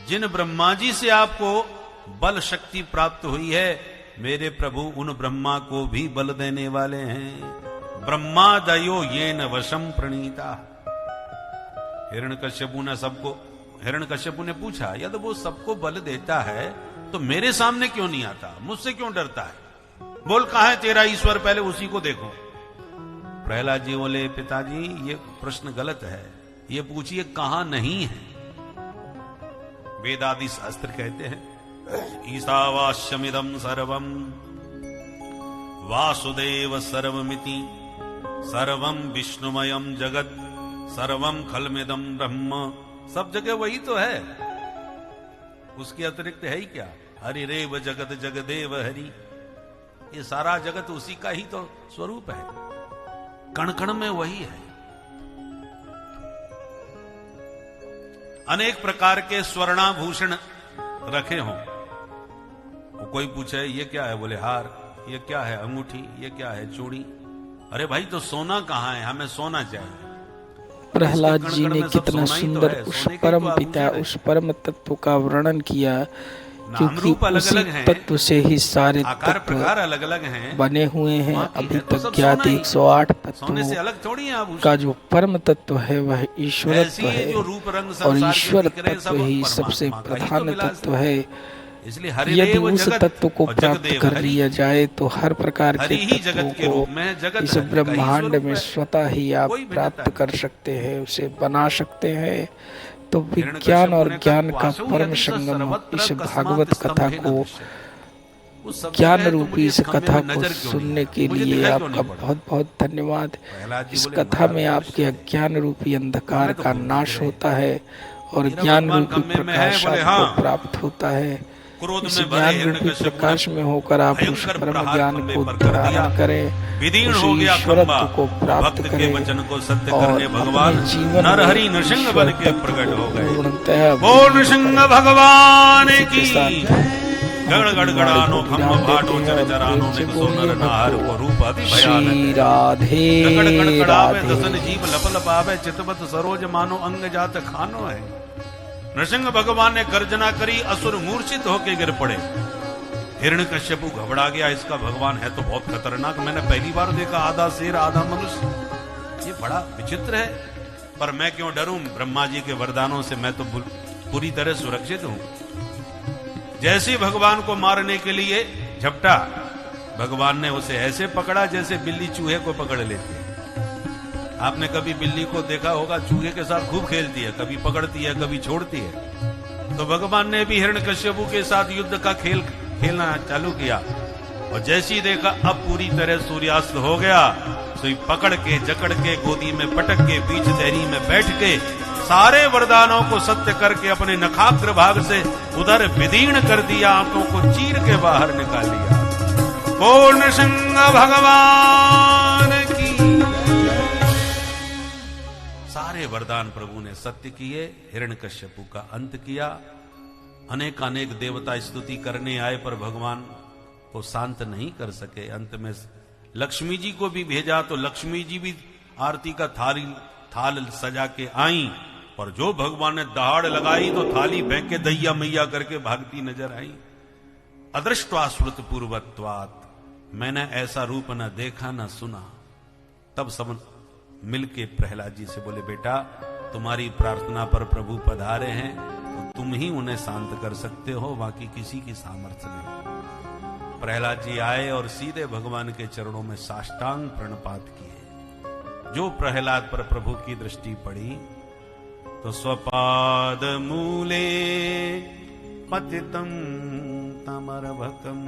जिन ब्रह्मा जी से आपको बल शक्ति प्राप्त हुई है, मेरे प्रभु उन ब्रह्मा को भी बल देने वाले हैं। ब्रह्मादयो येन वशम प्रणीता। हिरण्यकश्यपु ने पूछा, यदि वो सबको बल देता है तो मेरे सामने क्यों नहीं आता, मुझसे क्यों डरता है? बोल, कहां है तेरा ईश्वर, पहले उसी को देखो। प्रहलाद जी बोले, पिताजी ये प्रश्न गलत है, ये पूछिए कहां नहीं है। वेदादि शास्त्र कहते हैं, ईशावास्यमिदं सर्वं वासुदेव सर्वमिति, सर्वं विष्णुमयं जगत, सर्वं खलमिदं ब्रह्म। सब जगह वही तो है, उसके अतिरिक्त है ही क्या? हरिरेव जगत जगदेव हरि, ये सारा जगत उसी का ही तो स्वरूप है, कण कण में वही है। अनेक प्रकार के स्वर्णाभूषण रखे हों, कोई पूछे ये क्या है, बोले हार, ये क्या है अंगूठी, ये क्या है चूड़ी। अरे भाई तो सोना कहाँ है, हमें सोना चाहिए। प्रहलाद जी ने कितना सुंदर उस परम पिता, उस परम तत्व का वर्णन किया, क्योंकि उसी तत्व से ही सारे आकार तत्व प्रकार अलग अलग हैं, बने हुए हैं। अभी तक ज्ञात 108 तत्वों का जो परम तत्व है वह ईश्वर तत्व है, और ईश्वर तत्व ही सबसे प्रधान तत्व है। यदि उस तत्व को प्राप्त कर लिया जाए तो हर प्रकार के तत्वों को इस ब्रह्मांड में स्वतः ही आप प्राप्त कर सकते हैं, उसे बना सकते हैं। तो विज्ञान और ज्ञान का परम संगम इस भागवत कथा को, ज्ञान रूपी इस कथा को सुनने के लिए आपका बहुत बहुत धन्यवाद। इस कथा में आपके अज्ञान रूपी अंधकार का नाश होता है और ज्ञान रूपी प्रकाश आपको प्राप्त होता है। इस ज्ञान रूपी प्रकाश में होकर आप उस परम ज्ञान को धारण करें, उस ईश्वरत्व को प्राप्त करें और अपने जीवन नरहरि नृसिंह बन के प्रकट हो गए। पूर्णतः बोल नृसिंह भगवान की। गण गड़गड़ानो खम्भ भाटो चर चरानो निकसो नर नाहर को रूप अति भयानक। श्री राधे गड़गड़ावे राधे। दसन जीव लप लपावे, चितवत सरोज मानो अंग जात खानो है। नृसिंह भगवान ने गर्जना करी, असुर मूर्छित होके गिर पड़े। हिरण्यकश्यपु घबरा गया, इसका भगवान है तो बहुत खतरनाक, मैंने पहली बार देखा, आधा शेर आधा मनुष्य, ये बड़ा विचित्र है। पर मैं क्यों डरूं, ब्रह्मा जी के वरदानों से मैं तो पूरी तरह सुरक्षित हूं। जैसे ही भगवान को मारने के लिए झपटा, भगवान ने उसे ऐसे पकड़ा जैसे बिल्ली चूहे को पकड़ लेती है। आपने कभी बिल्ली को देखा होगा, चूहे के साथ खूब खेलती है, कभी पकड़ती है कभी छोड़ती है। तो भगवान ने भी हिरण्यकश्यपु के साथ युद्ध का खेलना चालू किया, और जैसी देखा अब पूरी तरह सूर्यास्त हो गया, तो पकड़ के जकड़ के गोदी में पटक के बीच दहरी में बैठ के सारे वरदानों को सत्य करके अपने नखाग्र भाग से उधर विदीर्ण कर दिया, आंखों को चीर के बाहर निकाल लिया। पूर्ण सिंह भगवान की सारे वरदान प्रभु ने सत्य किए, हिरण्यकश्यपु का अंत किया। अनेकानेक देवता स्तुति करने आए पर भगवान को शांत नहीं कर सके। अंत में लक्ष्मी जी को भी भेजा तो लक्ष्मी जी भी आरती का थाल सजा के आई, पर जो भगवान ने दहाड़ लगाई तो थाली फेंक के दैया मैया करके भागती नजर आई। अदृष्ट्वा श्रुत पूर्वत्वात्, मैंने ऐसा रूप न देखा न सुना। तब सब मिलके प्रहलाद जी से बोले, बेटा तुम्हारी प्रार्थना पर प्रभु पधारे हैं, तो तुम ही उन्हें शांत कर सकते हो, बाकी किसी की सामर्थ्य नहीं। प्रहलाद जी आए और सीधे भगवान के चरणों में साष्टांग प्रणपात किए। जो प्रहलाद पर प्रभु की दृष्टि पड़ी तो स्वपाद मूले पतितम तमरभकम